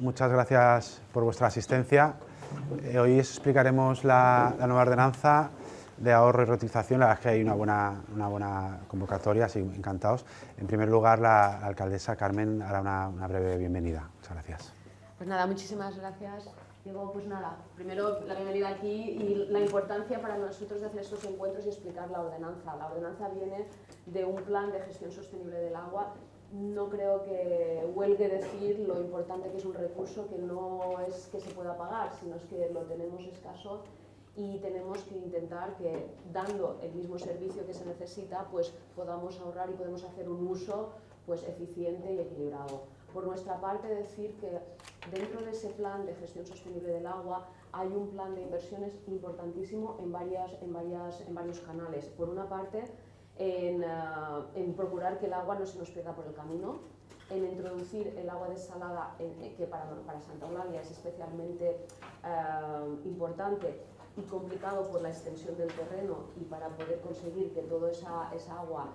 muchas gracias por vuestra asistencia. Hoy explicaremos la nueva ordenanza de ahorro y reutilización. La verdad es que hay una buena convocatoria, así encantados. En primer lugar, la alcaldesa Carmen hará una breve bienvenida. Muchas gracias. Pues nada, muchísimas gracias. Diego, pues nada, primero la bienvenida aquí y la importancia para nosotros de hacer estos encuentros y explicar la ordenanza. La ordenanza viene de un plan de gestión sostenible del agua. No creo que huelgue decir lo importante que es un recurso que no es que se pueda pagar, sino es que lo tenemos escaso y tenemos que intentar que, dando el mismo servicio que se necesita, pues podamos ahorrar y podemos hacer un uso pues eficiente y equilibrado. Por nuestra parte, decir que dentro de ese plan de gestión sostenible del agua hay un plan de inversiones importantísimo en varios canales. Por una parte, en procurar que el agua no se nos pierda por el camino, en introducir el agua desalada, que para Santa Eulalia es especialmente importante y complicado por la extensión del terreno, y para poder conseguir que toda esa agua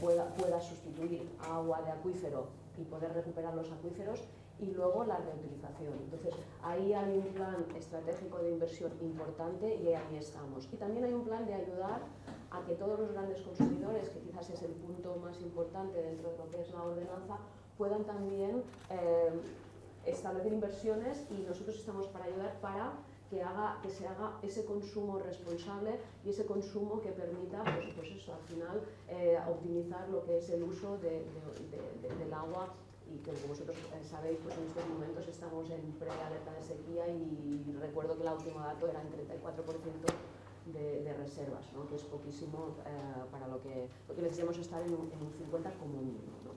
pueda sustituir a agua de acuífero y poder recuperar los acuíferos, y luego la reutilización. Entonces, ahí hay un plan estratégico de inversión importante y ahí estamos. Y también hay un plan de ayudar a que todos los grandes consumidores, que quizás es el punto más importante dentro de lo que es la ordenanza, puedan también establecer inversiones, y nosotros estamos para ayudar para que se haga ese consumo responsable y ese consumo que permita, pues eso, al final, optimizar lo que es el uso del agua. Y que, como vosotros sabéis, pues en estos momentos estamos en prealerta de sequía, y recuerdo que el último dato era en 34% de reservas, ¿no? Que es poquísimo para lo que necesitamos estar en un 50% como mínimo, ¿no?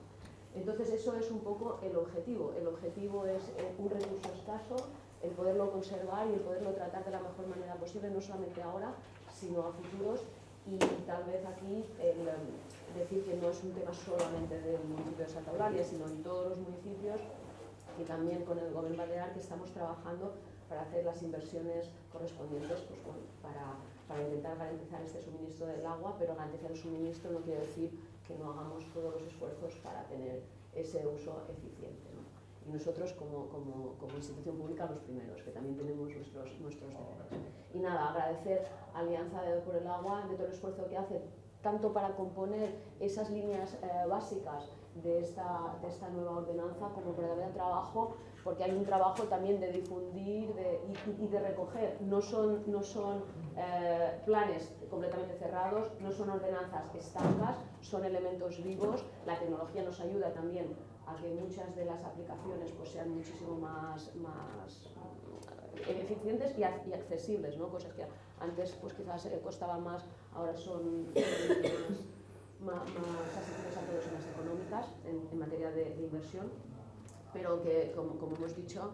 Entonces, eso es un poco el objetivo. El objetivo es un recurso escaso, el poderlo conservar y el poderlo tratar de la mejor manera posible, no solamente ahora, sino a futuros. Y tal vez aquí decir que no es un tema solamente del municipio de Santa Eulalia, sino en todos los municipios, y también con el Gobierno Balear, que estamos trabajando para hacer las inversiones correspondientes, pues bueno, para intentar garantizar este suministro del agua. Pero garantizar el suministro no quiere decir que no hagamos todos los esfuerzos para tener ese uso eficiente, ¿no? Y nosotros como institución pública los primeros, que también tenemos nuestros deberes. Y nada, agradecer a Alianza por el Agua de todo el esfuerzo que hace, tanto para componer esas líneas básicas de esta nueva ordenanza, como para dar trabajo, porque hay un trabajo también de difundir y de recoger. No son planes completamente cerrados, no son ordenanzas estancas, son elementos vivos. La tecnología nos ayuda también a que muchas de las aplicaciones pues sean muchísimo más eficientes y accesibles, ¿no? Cosas que antes pues quizás costaban más, ahora son más accesibles a todos en las económicas en materia de inversión, pero que, como hemos dicho,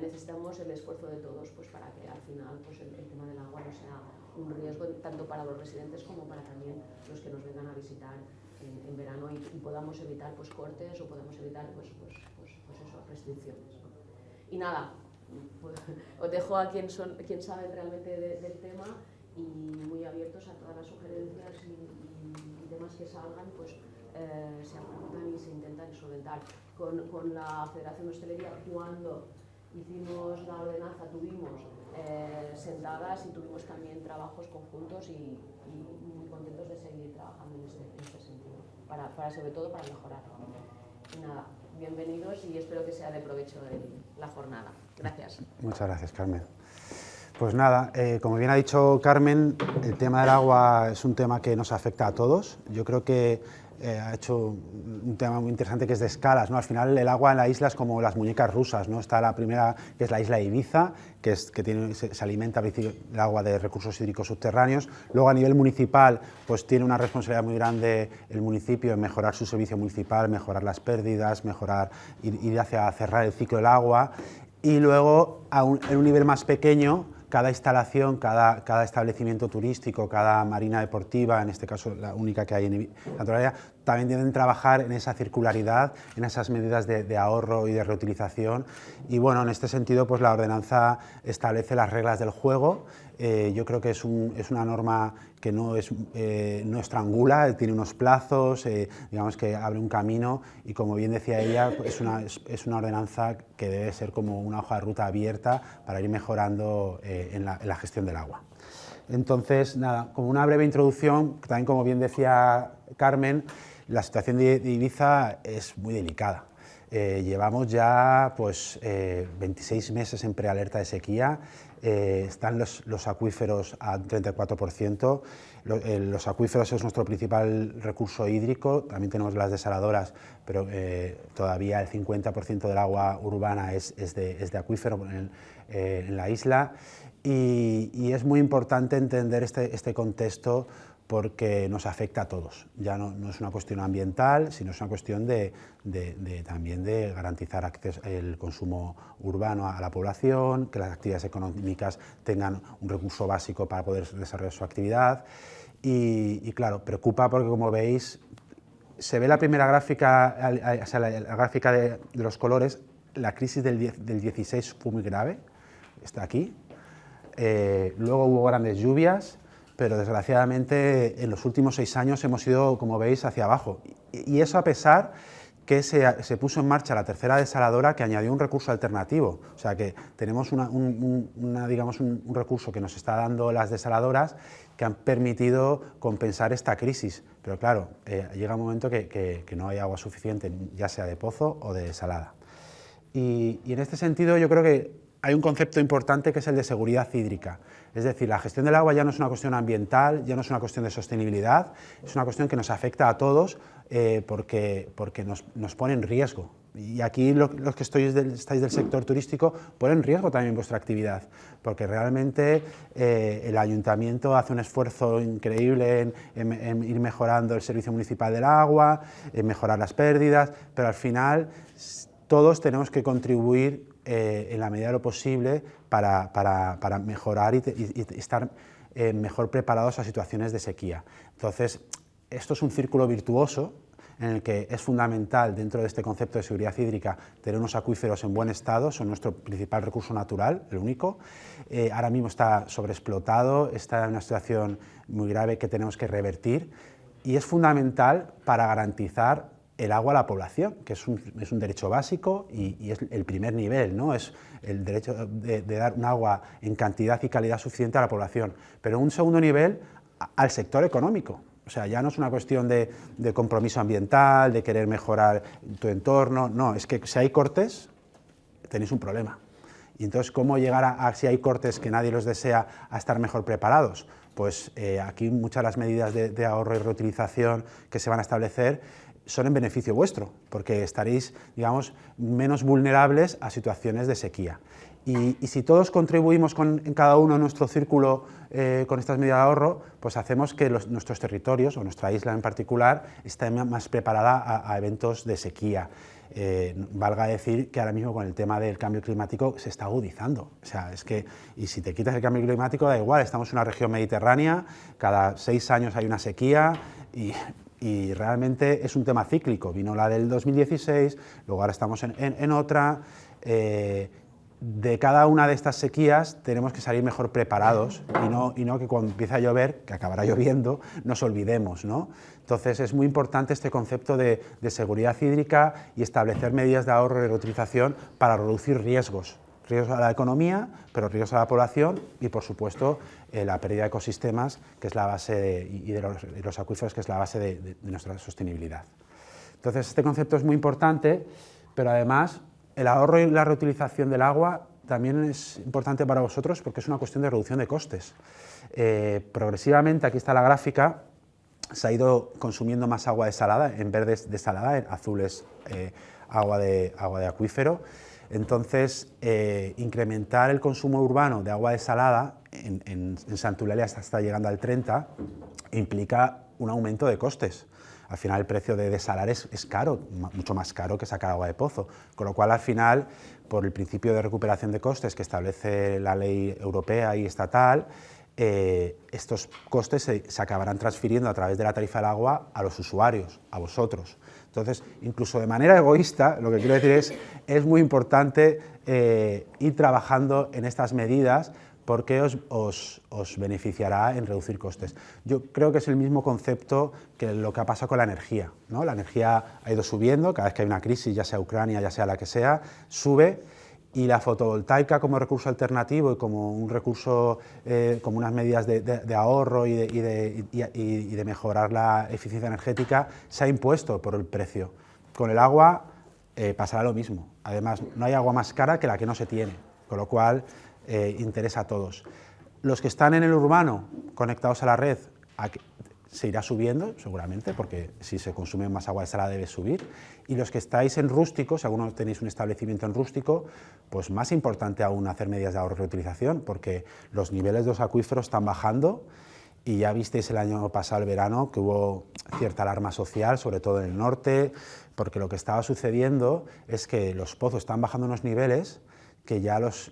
necesitamos el esfuerzo de todos pues para que al final pues el tema del agua no sea un riesgo tanto para los residentes como para también los que nos vengan a visitar en verano, y podamos evitar pues cortes, o podamos evitar pues eso, restricciones, ¿no? Y nada, pues, os dejo a quien sabe realmente del tema, y muy abiertos a todas las sugerencias y temas que salgan, pues se apuntan y se intentan solventar. Con la Federación de Hostelería, cuando hicimos la ordenanza, tuvimos sentadas y tuvimos también trabajos conjuntos, y muy contentos de seguir trabajando en este sentido, sobre todo para mejorar. Y nada, bienvenidos, y espero que sea de provecho la jornada. Gracias. Muchas gracias, Carmen. Pues nada, como bien ha dicho Carmen, el tema del agua es un tema que nos afecta a todos. Yo creo que ha hecho un tema muy interesante, que es de escalas, ¿no? Al final el agua en la isla es como las muñecas rusas, ¿no? Está la primera, que es la isla de Ibiza, que se alimenta el agua de recursos hídricos subterráneos. Luego, a nivel municipal, pues tiene una responsabilidad muy grande el municipio en mejorar su servicio municipal, mejorar las pérdidas, ir hacia cerrar el ciclo del agua. Y luego, en un nivel más pequeño, cada instalación, cada establecimiento turístico, cada marina deportiva, en este caso la única que hay en Santa Eulalia, también deben trabajar en esa circularidad, en esas medidas de ahorro y de reutilización. Y bueno, en este sentido, pues la ordenanza establece las reglas del juego. Yo creo que es una norma que no estrangula, tiene unos plazos, digamos que abre un camino y, como bien decía ella, es una ordenanza que debe ser como una hoja de ruta abierta para ir mejorando en la gestión del agua. Entonces, nada, como una breve introducción, también como bien decía Carmen, la situación de Ibiza es muy delicada. Llevamos ya pues, 26 meses en prealerta de sequía, están los acuíferos a 34%, los acuíferos es nuestro principal recurso hídrico, también tenemos las desaladoras, pero todavía el 50% del agua urbana es de acuífero en la isla, y es muy importante entender este contexto porque nos afecta a todos. Ya no es una cuestión ambiental, sino es una cuestión también de garantizar el consumo urbano a la población, que las actividades económicas tengan un recurso básico para poder desarrollar su actividad. Y claro, preocupa porque, como veis, se ve la primera gráfica, o sea, la gráfica de los colores. La crisis del 16 fue muy grave, está aquí. Luego hubo grandes lluvias, pero desgraciadamente en los últimos 6 años hemos ido, como veis, hacia abajo. Y eso a pesar que se puso en marcha la tercera desaladora, que añadió un recurso alternativo. O sea que tenemos digamos, un recurso que nos está dando las desaladoras que han permitido compensar esta crisis. Pero claro, llega un momento que no hay agua suficiente, ya sea de pozo o de desalada. Y en este sentido yo creo que hay un concepto importante que es el de seguridad hídrica. Es decir, la gestión del agua ya no es una cuestión ambiental, ya no es una cuestión de sostenibilidad, es una cuestión que nos afecta a todos porque nos pone en riesgo. Y aquí los que estáis del sector turístico ponen en riesgo también vuestra actividad, porque realmente el ayuntamiento hace un esfuerzo increíble en ir mejorando el servicio municipal del agua, en mejorar las pérdidas, pero al final todos tenemos que contribuir en la medida de lo posible para mejorar y estar mejor preparados a situaciones de sequía. Entonces, esto es un círculo virtuoso en el que es fundamental, dentro de este concepto de seguridad hídrica, tener unos acuíferos en buen estado. Son nuestro principal recurso natural, el único. Ahora mismo está sobreexplotado, está en una situación muy grave que tenemos que revertir, y es fundamental para garantizar el agua a la población, que es un derecho básico y es el primer nivel, ¿no? Es el derecho de dar un agua en cantidad y calidad suficiente a la población. Pero en un segundo nivel, al sector económico. O sea, ya no es una cuestión de compromiso ambiental, de querer mejorar tu entorno, no, es que si hay cortes, tenéis un problema. Y entonces, ¿cómo llegar si hay cortes que nadie los desea, a estar mejor preparados? Pues aquí muchas de las medidas de ahorro y reutilización que se van a establecer son en beneficio vuestro, porque estaréis, digamos, menos vulnerables a situaciones de sequía. Y si todos contribuimos en cada uno en nuestro círculo con estas medidas de ahorro, pues hacemos que nuestros territorios, o nuestra isla en particular, esté más preparada a eventos de sequía. Valga decir que ahora mismo con el tema del cambio climático se está agudizando. O sea, es que, y si te quitas el cambio climático, da igual, estamos en una región mediterránea, cada 6 años hay una sequía y realmente es un tema cíclico. Vino la del 2016, luego ahora estamos en otra. De cada una de estas sequías tenemos que salir mejor preparados y no que cuando empiece a llover, que acabará lloviendo, nos olvidemos, ¿no? Entonces es muy importante este concepto de seguridad hídrica y establecer medidas de ahorro y reutilización para reducir riesgos a la economía, pero riesgos a la población y, por supuesto, la pérdida de ecosistemas, que es la base y de los acuíferos, que es la base de nuestra sostenibilidad. Entonces este concepto es muy importante, pero además el ahorro y la reutilización del agua también es importante para vosotros porque es una cuestión de reducción de costes. Progresivamente, aquí está la gráfica, se ha ido consumiendo más agua desalada, en verde es desalada, en azul es agua de acuífero. Entonces, incrementar el consumo urbano de agua desalada en Santa Eulalia está llegando al 30%, implica un aumento de costes. Al final el precio de desalar es caro, mucho más caro que sacar agua de pozo, con lo cual al final, por el principio de recuperación de costes que establece la ley europea y estatal, estos costes se acabarán transfiriendo a través de la tarifa del agua a los usuarios, a vosotros. Entonces, incluso de manera egoísta, lo que quiero decir es muy importante ir trabajando en estas medidas porque os beneficiará en reducir costes. Yo creo que es el mismo concepto que lo que ha pasado con la energía, ¿no? La energía ha ido subiendo, cada vez que hay una crisis, ya sea Ucrania, ya sea la que sea, sube, y la fotovoltaica como recurso alternativo y como un recurso, como unas medidas de ahorro y de mejorar la eficiencia energética, se ha impuesto por el precio. Con el agua pasará lo mismo. Además, no hay agua más cara que la que no se tiene, con lo cual interesa a todos. Los que están en el urbano, conectados a la red, se irá subiendo, seguramente, porque si se consume más agua desalada debe subir. Y los que estáis en rústico, si alguno tenéis un establecimiento en rústico, pues más importante aún hacer medidas de ahorro y reutilización, porque los niveles de los acuíferos están bajando y ya visteis el año pasado, el verano, que hubo cierta alarma social, sobre todo en el norte, porque lo que estaba sucediendo es que los pozos están bajando unos niveles que ya las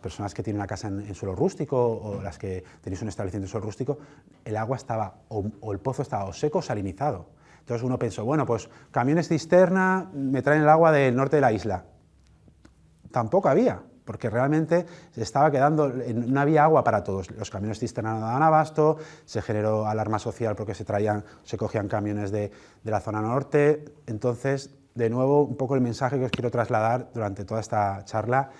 personas que tienen una casa en suelo rústico o las que tenéis un establecimiento en suelo rústico, el agua estaba, o el pozo estaba o seco o salinizado. Entonces uno pensó, bueno, pues camiones cisterna me traen el agua del norte de la isla. Tampoco había, porque realmente se estaba quedando, no había agua para todos. Los camiones cisterna no daban abasto, se generó alarma social porque se cogían camiones de la zona norte. Entonces, de nuevo, un poco el mensaje que os quiero trasladar durante toda esta charla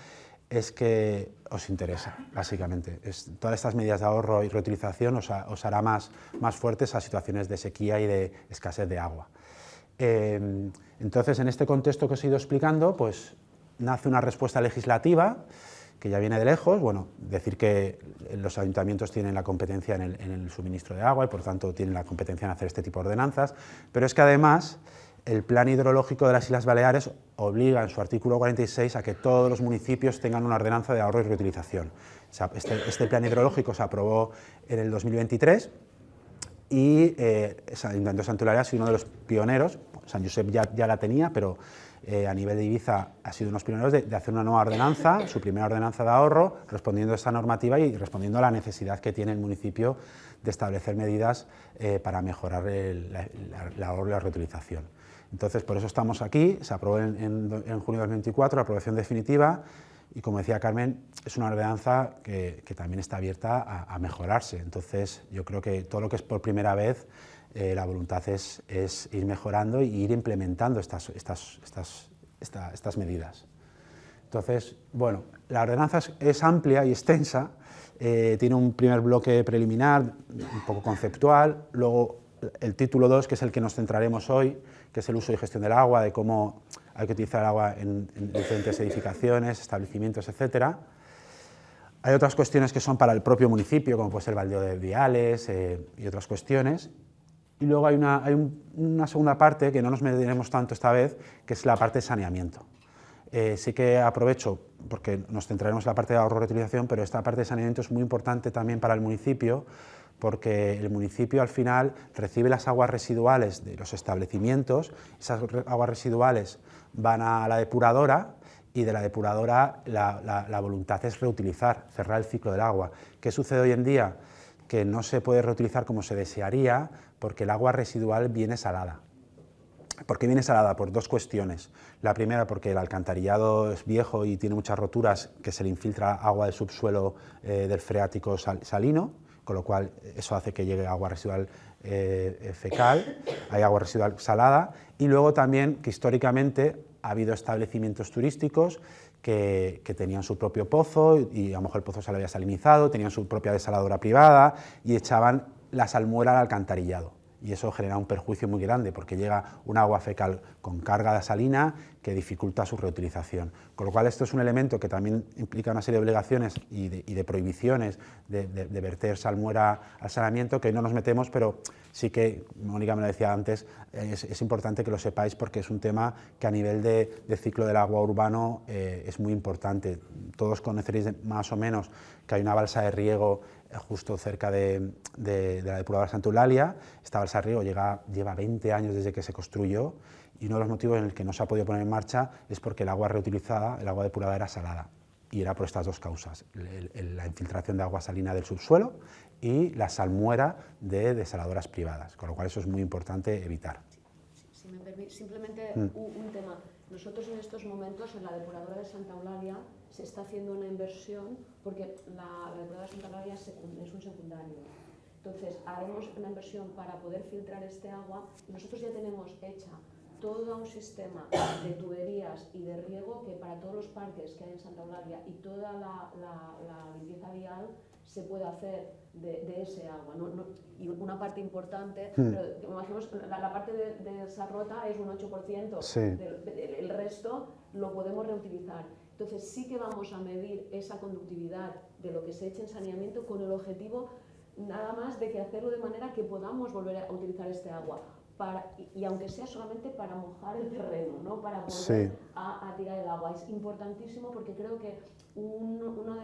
es que os interesa, básicamente. Todas estas medidas de ahorro y reutilización os hará más fuertes a situaciones de sequía y de escasez de agua. Entonces, en este contexto que os he ido explicando, pues nace una respuesta legislativa que ya viene de lejos. Bueno, decir que los ayuntamientos tienen la competencia en el suministro de agua y, por tanto, tienen la competencia en hacer este tipo de ordenanzas, pero es que además el Plan Hidrológico de las Islas Baleares obliga en su artículo 46 a que todos los municipios tengan una ordenanza de ahorro y reutilización. Este plan hidrológico se aprobó en el 2023 y San Ayuntamiento de Santa Eulalia ha sido uno de los pioneros. San Josep ya la tenía, pero a nivel de Ibiza ha sido uno de los pioneros de hacer una nueva ordenanza, su primera ordenanza de ahorro, respondiendo a esta normativa y respondiendo a la necesidad que tiene el municipio de establecer medidas para mejorar el ahorro y la reutilización. Entonces, por eso estamos aquí. Se aprobó en junio de 2024, la aprobación definitiva, y como decía Carmen, es una ordenanza que también está abierta a mejorarse. Entonces, yo creo que todo lo que es por primera vez, la voluntad es ir mejorando y ir implementando estas medidas. Entonces, bueno, la ordenanza es amplia y extensa, tiene un primer bloque preliminar, un poco conceptual, luego el título 2, que es el que nos centraremos hoy, que es el uso y gestión del agua, de cómo hay que utilizar el agua en diferentes edificaciones, establecimientos, etc. Hay otras cuestiones que son para el propio municipio, como puede ser el baldeo de viales y otras cuestiones. Y luego hay una segunda parte, que no nos meteremos tanto esta vez, que es la parte de saneamiento. Sí que aprovecho, porque nos centraremos en la parte de ahorro y reutilización, pero esta parte de saneamiento es muy importante también para el municipio, porque el municipio al final recibe las aguas residuales de los establecimientos, esas aguas residuales van a la depuradora y de la depuradora la voluntad es reutilizar, cerrar el ciclo del agua. ¿Qué sucede hoy en día? Que no se puede reutilizar como se desearía porque el agua residual viene salada. ¿Por qué viene salada? Por dos cuestiones. La primera, porque el alcantarillado es viejo y tiene muchas roturas, que se le infiltra agua del subsuelo del freático salino, con lo cual eso hace que llegue agua residual fecal, hay agua residual salada, y luego también que históricamente ha habido establecimientos turísticos que tenían su propio pozo y a lo mejor el pozo se lo había salinizado, tenían su propia desaladora privada y echaban la salmuera al alcantarillado. Y eso genera un perjuicio muy grande porque llega un agua fecal con carga de salina que dificulta su reutilización. Con lo cual esto es un elemento que también implica una serie de obligaciones y de prohibiciones de verter salmuera al saneamiento, que no nos metemos, pero sí que, Mónica me lo decía antes, es importante que lo sepáis porque es un tema que a nivel de ciclo del agua urbano es muy importante. Todos conoceréis más o menos que hay una balsa de riego justo cerca de la depuradora Santa Eulalia. Esta balsa de riego lleva 20 años desde que se construyó y uno de los motivos en el que no se ha podido poner en marcha es porque el agua reutilizada, el agua depurada, era salada. y era por estas dos causas, la infiltración de agua salina del subsuelo y la salmuera de desaladoras privadas, con lo cual eso es muy importante evitar. Si me permite, simplemente un tema. Nosotros en estos momentos en la depuradora de Santa Eulalia se está haciendo una inversión porque la depuradora de Santa Eulalia es un secundario. Entonces haremos una inversión para poder filtrar este agua y nosotros ya tenemos hecha todo un sistema de tuberías y de riego que para todos los parques que hay en Santa Eulalia y toda la limpieza vial se puede hacer de ese agua. Y una parte importante, pero imaginemos, la parte de Sarrota es un 8%, sí. El resto lo podemos reutilizar. Entonces sí que vamos a medir esa conductividad de lo que se eche en saneamiento con el objetivo nada más de que hacerlo de manera que podamos volver a utilizar este agua. Y aunque sea solamente para mojar el terreno, no para volver a tirar el agua. Es importantísimo porque creo que uno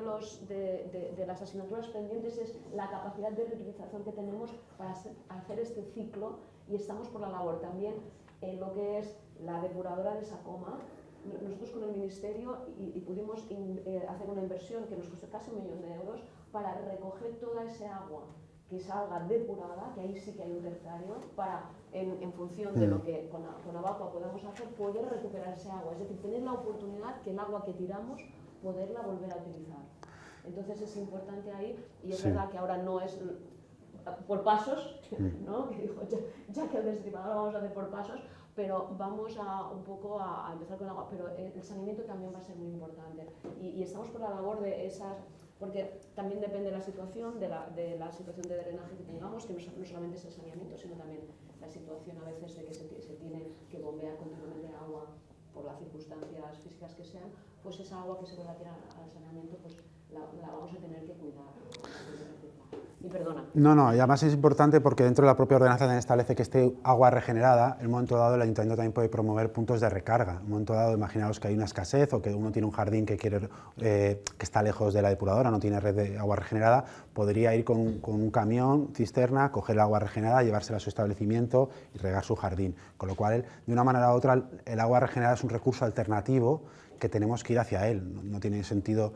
de las asignaturas pendientes es la capacidad de reutilización que tenemos para hacer este ciclo y estamos por la labor también en lo que es la depuradora de Sacoma. Nosotros con el Ministerio y pudimos hacer una inversión que nos costó casi 1 millón de euros para recoger toda ese agua que salga depurada, que ahí sí que hay un terciario, para, en función de lo que con Abaqua podamos hacer, poder recuperar ese agua. Es decir, tener la oportunidad que el agua que tiramos, poderla volver a utilizar. Entonces es importante ahí, y es verdad que ahora no es por pasos, ¿no? Que dijo, ya que el destripador lo vamos a hacer por pasos, pero vamos un poco a empezar con el agua, pero el saneamiento también va a ser muy importante. Y estamos por la labor de esas... Porque también depende de la situación, de la situación de drenaje que tengamos, que no solamente es el saneamiento, sino también la situación a veces de que se tiene que bombear continuamente agua por las circunstancias físicas que sean, pues esa agua que se vuelva a tirar al saneamiento, pues la vamos a tener que cuidar. Y perdona. No, y además es importante porque dentro de la propia ordenanza también establece que este agua regenerada, en un momento dado el ayuntamiento también puede promover puntos de recarga. En un momento dado, imaginaos que hay una escasez o que uno tiene un jardín que está lejos de la depuradora, no tiene red de agua regenerada, podría ir con un camión, cisterna, coger el agua regenerada, llevársela a su establecimiento y regar su jardín. Con lo cual, de una manera u otra, el agua regenerada es un recurso alternativo que tenemos que ir hacia él. No tiene sentido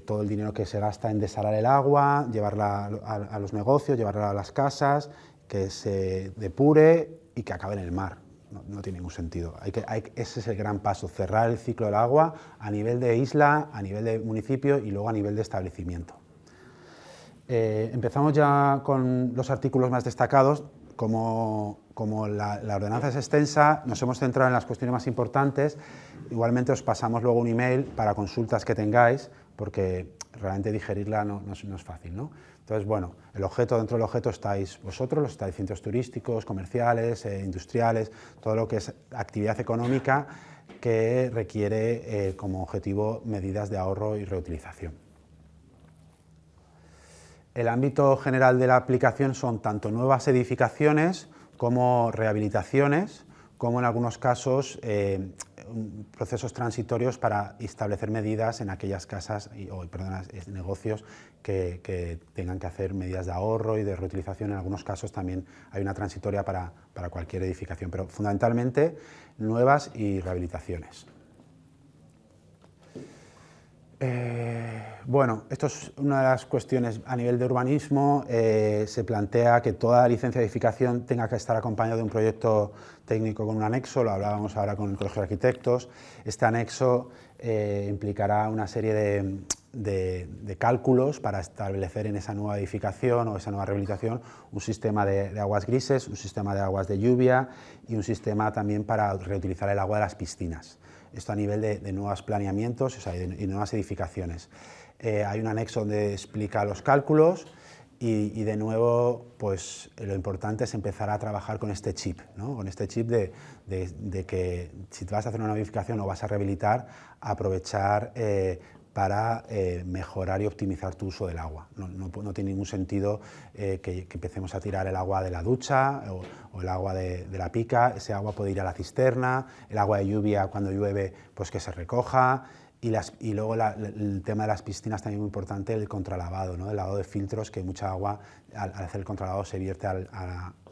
todo el dinero que se gasta en desalar el agua, llevarla a los negocios, llevarla a las casas, que se depure y que acabe en el mar. No tiene ningún sentido. Ese es el gran paso, cerrar el ciclo del agua a nivel de isla, a nivel de municipio y luego a nivel de establecimiento. Empezamos ya con los artículos más destacados. Como la ordenanza es extensa, nos hemos centrado en las cuestiones más importantes. Igualmente os pasamos luego un email para consultas que tengáis, porque realmente digerirla no es fácil, ¿no? Entonces, bueno, dentro del objeto estáis vosotros, los establecimientos turísticos, comerciales, industriales, todo lo que es actividad económica que requiere como objetivo medidas de ahorro y reutilización. El ámbito general de la aplicación son tanto nuevas edificaciones como rehabilitaciones, como en algunos casos procesos transitorios para establecer medidas en aquellas casas negocios que tengan que hacer medidas de ahorro y de reutilización. En algunos casos también hay una transitoria para cualquier edificación, pero fundamentalmente nuevas y rehabilitaciones. Bueno, esto es una de las cuestiones a nivel de urbanismo. Se plantea que toda licencia de edificación tenga que estar acompañada de un proyecto técnico con un anexo, lo hablábamos ahora con el Colegio de Arquitectos. Este anexo implicará una serie de cálculos para establecer en esa nueva edificación o esa nueva rehabilitación un sistema de aguas grises, un sistema de aguas de lluvia y un sistema también para reutilizar el agua de las piscinas. Esto a nivel de nuevos planeamientos, o sea, y nuevas edificaciones. Hay un anexo donde explica los cálculos y de nuevo, pues lo importante es empezar a trabajar con este chip, ¿no? Con este chip de que si te vas a hacer una edificación o vas a rehabilitar, aprovechar para mejorar y optimizar tu uso del agua. No tiene ningún sentido que empecemos a tirar el agua de la ducha o el agua de la pica. Ese agua puede ir a la cisterna, el agua de lluvia cuando llueve pues que se recoja, y luego el tema de las piscinas también muy importante, el contralavado, ¿no? El lavado de filtros, que mucha agua al hacer el contralavado se vierte al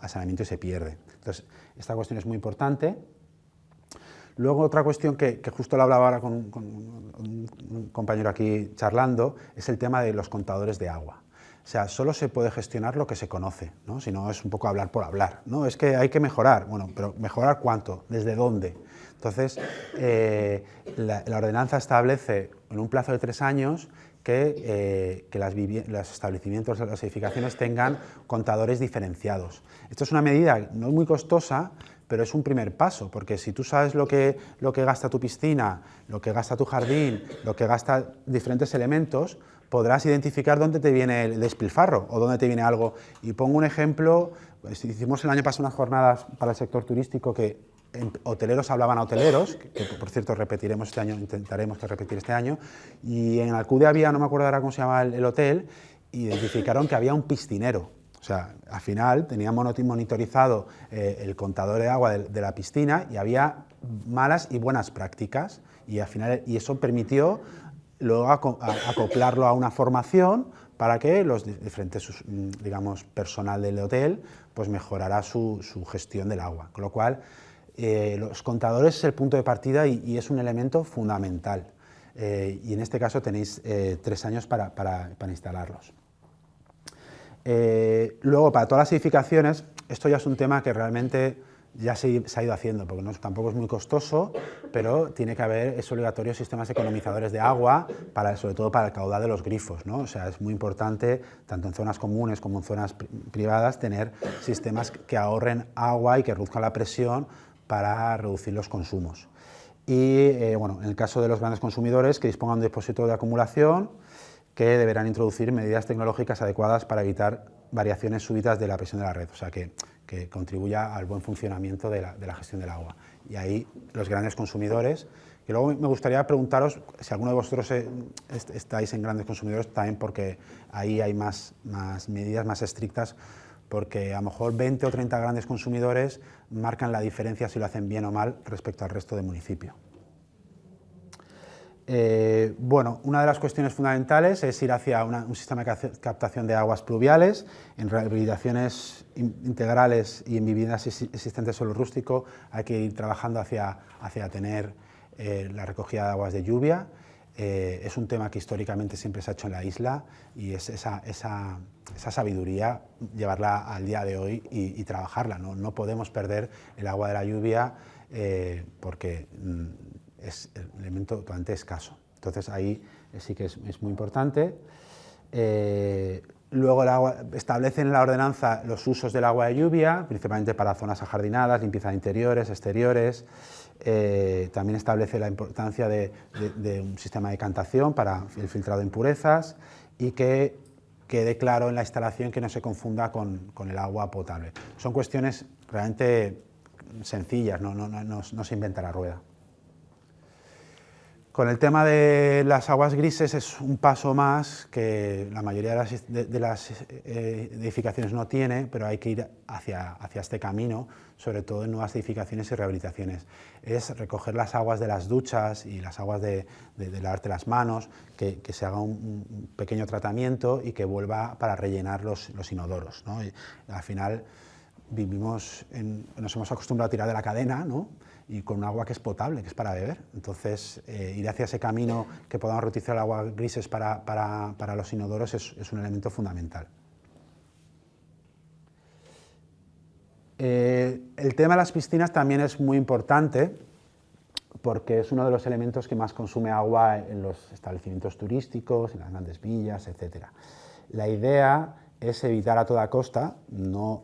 saneamiento y se pierde. Entonces, esta cuestión es muy importante. Luego otra cuestión que justo lo hablaba ahora con un compañero aquí charlando, es el tema de los contadores de agua. O sea, solo se puede gestionar lo que se conoce, ¿no? Si no es un poco hablar por hablar, ¿no? Es que hay que mejorar, bueno, pero ¿mejorar cuánto? ¿Desde dónde? Entonces, la ordenanza establece en un plazo de 3 años que los establecimientos, las edificaciones tengan contadores diferenciados. Esto es una medida no muy costosa, pero es un primer paso, porque si tú sabes lo que gasta tu piscina, lo que gasta tu jardín, lo que gasta diferentes elementos, podrás identificar dónde te viene el despilfarro o dónde te viene algo. Y pongo un ejemplo, pues hicimos el año pasado unas jornadas para el sector turístico que hoteleros hablaban a hoteleros, que por cierto repetiremos este año, intentaremos que repetir este año, y en Alcudia había, no me acuerdo ahora cómo se llama el hotel, identificaron que había un piscinero. O sea, al final tenían monitorizado el contador de agua de la piscina y había malas y buenas prácticas, y al final eso permitió luego acoplarlo a una formación para que los diferentes, digamos, personal del hotel pues mejorara su gestión del agua. Con lo cual, los contadores es el punto de partida y es un elemento fundamental. Y en este caso tenéis 3 años para instalarlos. Luego, para todas las edificaciones, esto ya es un tema que realmente ya se ha ido haciendo, porque tampoco es muy costoso, pero tiene que haber, es obligatorio, sistemas economizadores de agua, sobre todo para el caudal de los grifos, ¿no? O sea, es muy importante, tanto en zonas comunes como en zonas privadas, tener sistemas que ahorren agua y que reduzcan la presión para reducir los consumos. Y, bueno, en el caso de los grandes consumidores, que dispongan de depósitos de acumulación, que deberán introducir medidas tecnológicas adecuadas para evitar variaciones súbitas de la presión de la red, o sea, que contribuya al buen funcionamiento de la gestión del agua. Y ahí los grandes consumidores, que luego me gustaría preguntaros si alguno de vosotros estáis en grandes consumidores, también porque ahí hay más medidas más estrictas, porque a lo mejor 20 o 30 grandes consumidores marcan la diferencia si lo hacen bien o mal respecto al resto del municipio. Bueno, una de las cuestiones fundamentales es ir hacia un sistema de captación de aguas pluviales en rehabilitaciones integrales y en viviendas existentes de suelo rústico. Hay que ir trabajando hacia tener la recogida de aguas de lluvia. Es un tema que históricamente siempre se ha hecho en la isla y es esa sabiduría llevarla al día de hoy y trabajarla. No podemos perder el agua de la lluvia porque es el elemento totalmente escaso. Entonces ahí sí que es muy importante. Luego establecen en la ordenanza los usos del agua de lluvia, principalmente para zonas ajardinadas, limpieza de interiores, exteriores. También establece la importancia de un sistema de decantación para el filtrado de impurezas y que quede claro en la instalación que no se confunda con el agua potable. Son cuestiones realmente sencillas, no se inventa la rueda. Con el tema de las aguas grises es un paso más que la mayoría de las edificaciones no tiene, pero hay que ir hacia este camino, sobre todo en nuevas edificaciones y rehabilitaciones. Es recoger las aguas de las duchas y las aguas de lavarte las manos, que se haga un pequeño tratamiento y que vuelva para rellenar los inodoros, ¿no? Y al final nos hemos acostumbrado a tirar de la cadena, ¿no? Y con un agua que es potable, que es para beber. Entonces, ir hacia ese camino que podamos reutilizar el agua grises para los inodoros es un elemento fundamental. El tema de las piscinas también es muy importante porque es uno de los elementos que más consume agua en los establecimientos turísticos, en las grandes villas, etc. La idea es evitar a toda costa no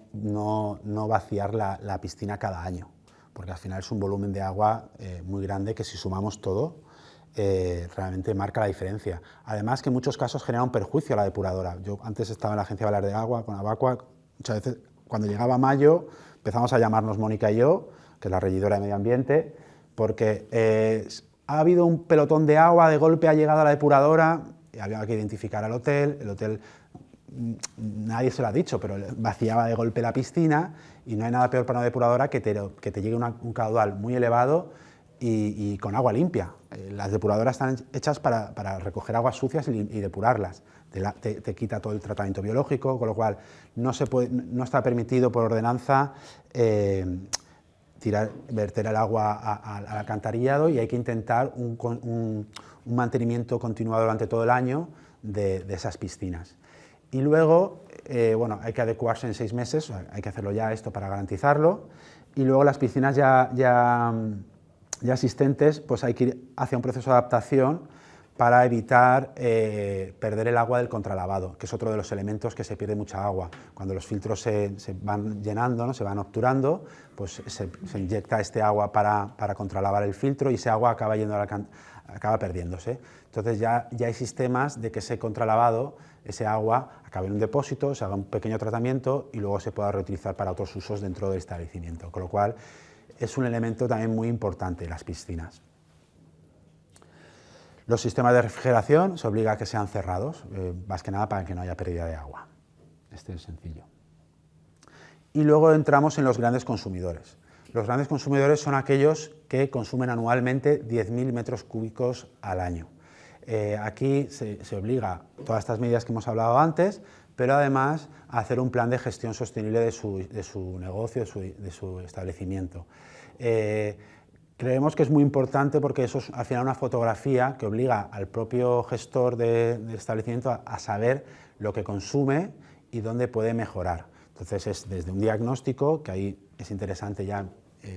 vaciar la piscina cada año, porque al final es un volumen de agua muy grande que si sumamos todo realmente marca la diferencia. Además que en muchos casos genera un perjuicio a la depuradora. Yo antes estaba en la Agencia Balear de Agua con Abacua, muchas veces cuando llegaba mayo empezamos a llamarnos Mónica y yo, que es la regidora de Medio Ambiente, porque ha habido un pelotón de agua, de golpe ha llegado a la depuradora, y había que identificar al hotel, el hotel nadie se lo ha dicho, pero vaciaba de golpe la piscina y no hay nada peor para una depuradora que te llegue un caudal muy elevado y con agua limpia. Las depuradoras están hechas para recoger aguas sucias y depurarlas. Te quita todo el tratamiento biológico, con lo cual no está permitido por ordenanza verter el agua al alcantarillado y hay que intentar un mantenimiento continuado durante todo el año de esas piscinas. Y luego, bueno, hay que adecuarse en 6 meses, hay que hacerlo ya esto para garantizarlo, y luego las piscinas ya existentes, pues hay que ir hacia un proceso de adaptación para evitar perder el agua del contralavado, que es otro de los elementos que se pierde mucha agua. Cuando los filtros se van llenando, ¿no?, se van obturando, pues se inyecta este agua para contralavar el filtro y ese agua acaba perdiéndose. Entonces ya hay sistemas de que ese contralavado, ese agua, acabe en un depósito, se haga un pequeño tratamiento y luego se pueda reutilizar para otros usos dentro del establecimiento, con lo cual es un elemento también muy importante en las piscinas. Los sistemas de refrigeración se obliga a que sean cerrados, más que nada para que no haya pérdida de agua. Este es sencillo. Y luego entramos en los grandes consumidores. Los grandes consumidores son aquellos que consumen anualmente 10.000 metros cúbicos al año. Aquí se obliga todas estas medidas que hemos hablado antes, pero además a hacer un plan de gestión sostenible de su negocio, de su establecimiento. Creemos que es muy importante porque eso es al final una fotografía que obliga al propio gestor del establecimiento a saber lo que consume y dónde puede mejorar. Entonces es desde un diagnóstico, que ahí es interesante ya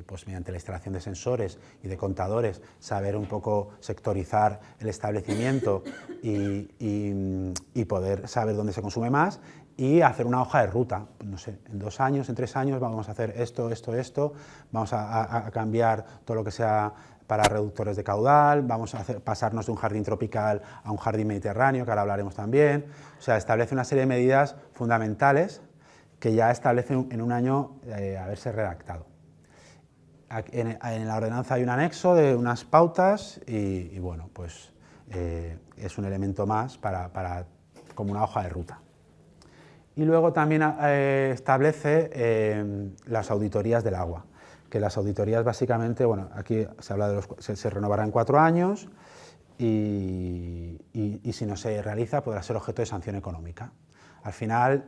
pues mediante la instalación de sensores y de contadores, saber un poco sectorizar el establecimiento y poder saber dónde se consume más, y hacer una hoja de ruta. No sé, en 2 años, en 3 años vamos a hacer esto, vamos a cambiar todo lo que sea para reductores de caudal, vamos a pasarnos de un jardín tropical a un jardín mediterráneo, que ahora hablaremos también. O sea, establece una serie de medidas fundamentales que ya establecen en un año haberse redactado. En la ordenanza hay un anexo de unas pautas y bueno, pues es un elemento más como una hoja de ruta. Y luego también establece las auditorías del agua, que las auditorías básicamente, bueno, aquí se habla de se renovarán 4 años y si no se realiza podrá ser objeto de sanción económica. Al final,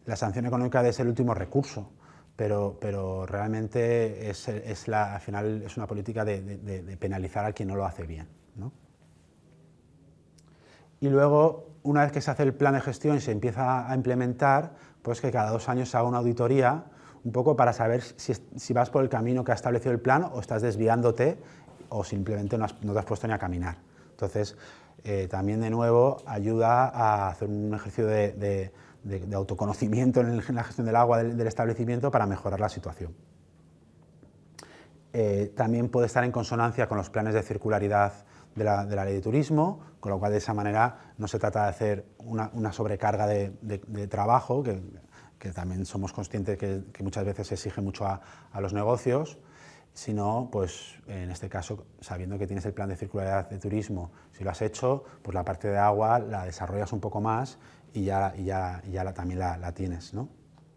la sanción económica es el último recurso, pero realmente al final es una política de penalizar a quien no lo hace bien, ¿no? Y luego, una vez que se hace el plan de gestión y se empieza a implementar, pues que cada 2 años se haga una auditoría, un poco para saber si vas por el camino que ha establecido el plan o estás desviándote o simplemente no te has puesto ni a caminar. Entonces, también de nuevo ayuda a hacer un ejercicio de autoconocimiento en la gestión del agua del establecimiento para mejorar la situación. También puede estar en consonancia con los planes de circularidad de la ley de turismo, con lo cual de esa manera no se trata de hacer una sobrecarga de trabajo, que también somos conscientes que muchas veces se exige mucho a los negocios, sino, pues en este caso, sabiendo que tienes el plan de circularidad de turismo, si lo has hecho, pues la parte de agua la desarrollas un poco más y también la tienes, ¿no?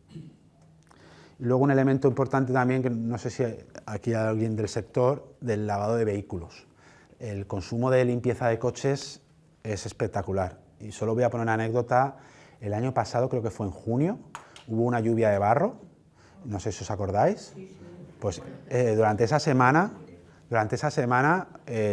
Y luego un elemento importante también, que no sé si aquí hay alguien del sector, del lavado de vehículos. El consumo de limpieza de coches es espectacular. Y solo voy a poner una anécdota. El año pasado, creo que fue en junio, hubo una lluvia de barro, no sé si os acordáis. Pues durante esa semana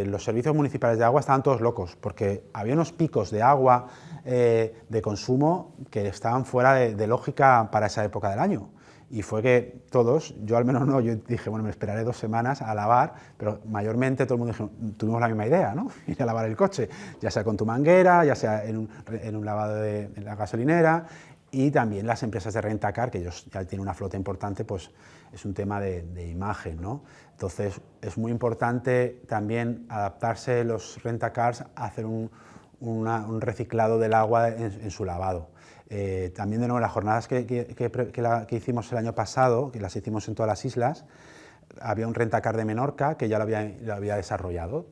los servicios municipales de agua estaban todos locos, porque había unos picos de agua de consumo que estaban fuera de lógica para esa época del año. Y fue que todos, yo al menos no, yo dije, bueno, me esperaré 2 semanas a lavar, pero mayormente todo el mundo tuvimos la misma idea, ¿no? Ir a lavar el coche, ya sea con tu manguera, ya sea en un lavado en la gasolinera, y también las empresas de rentacar, que ellos ya tienen una flota importante, pues es un tema de imagen, ¿no? Entonces es muy importante también adaptarse los rentacars a hacer un reciclado del agua en su lavado. También de nuevo las jornadas que hicimos el año pasado, que las hicimos en todas las islas, había un rentacar de Menorca que ya lo había desarrollado.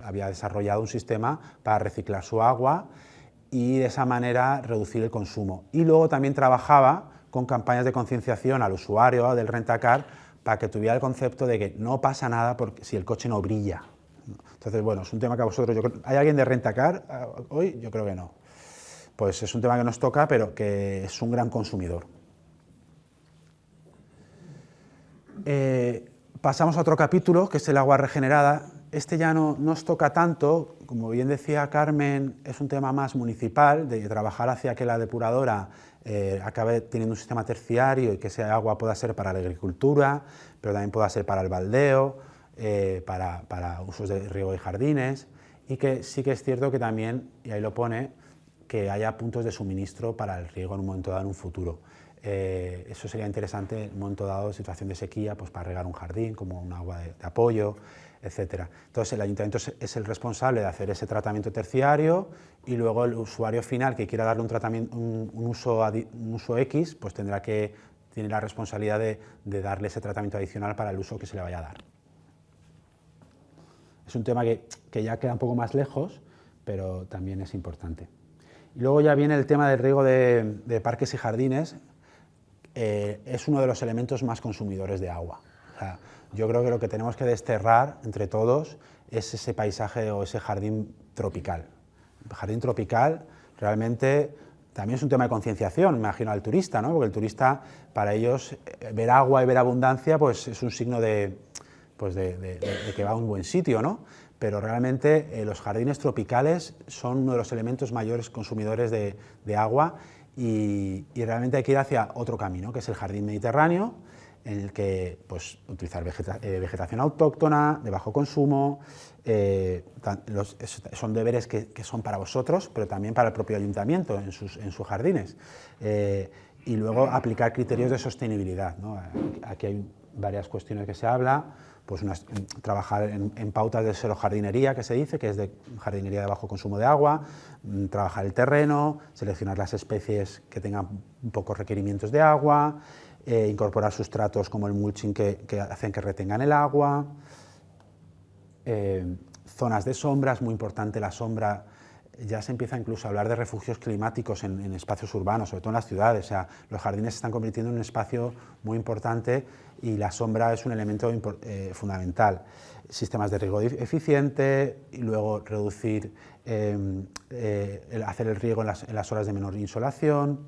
Había desarrollado un sistema para reciclar su agua y de esa manera reducir el consumo. Y luego también trabajaba con campañas de concienciación al usuario del rentacar para que tuviera el concepto de que no pasa nada si el coche no brilla. Entonces, bueno, es un tema que a vosotros... ¿Hay alguien de rentacar hoy? Yo creo que no. Pues es un tema que nos toca, pero que es un gran consumidor. Pasamos a otro capítulo, que es el agua regenerada. Este ya no nos toca tanto, como bien decía Carmen, es un tema más municipal, de trabajar hacia que la depuradora acabe teniendo un sistema terciario y que ese agua pueda ser para la agricultura, pero también pueda ser para el baldeo, para usos de riego de jardines, y que sí que es cierto que también, y ahí lo pone, que haya puntos de suministro para el riego en un momento dado, en un futuro. Eso sería interesante en un momento dado, en situación de sequía, pues para regar un jardín, como un agua de apoyo, etc. Entonces el ayuntamiento es el responsable de hacer ese tratamiento terciario, y luego el usuario final que quiera darle un uso X, pues tiene la responsabilidad de darle ese tratamiento adicional para el uso que se le vaya a dar. Es un tema que ya queda un poco más lejos, pero también es importante. Y luego ya viene el tema del riego de parques y jardines. Es uno de los elementos más consumidores de agua. O sea, yo creo que lo que tenemos que desterrar entre todos es ese paisaje o ese jardín tropical. El jardín tropical realmente también es un tema de concienciación, me imagino, al turista, ¿no? Porque el turista, para ellos, ver agua y ver abundancia pues es un signo de que va a un buen sitio, ¿no? Pero realmente los jardines tropicales son uno de los elementos mayores consumidores de agua, y realmente hay que ir hacia otro camino, que es el jardín mediterráneo, en el que pues, utilizar vegetación autóctona, de bajo consumo, son deberes que son para vosotros, pero también para el propio ayuntamiento en sus jardines. Y luego aplicar criterios de sostenibilidad, ¿no? Aquí hay varias cuestiones que se habla, pues trabajar en pautas de serojardinería, que se dice, que es de jardinería de bajo consumo de agua, trabajar el terreno, seleccionar las especies que tengan pocos requerimientos de agua, incorporar sustratos como el mulching que hacen que retengan el agua, zonas de sombra, es muy importante la sombra. Ya se empieza incluso a hablar de refugios climáticos en espacios urbanos, sobre todo en las ciudades. O sea, los jardines se están convirtiendo en un espacio muy importante y la sombra es un elemento fundamental. Sistemas de riego eficiente, y luego reducir, hacer el riego en las horas de menor insolación,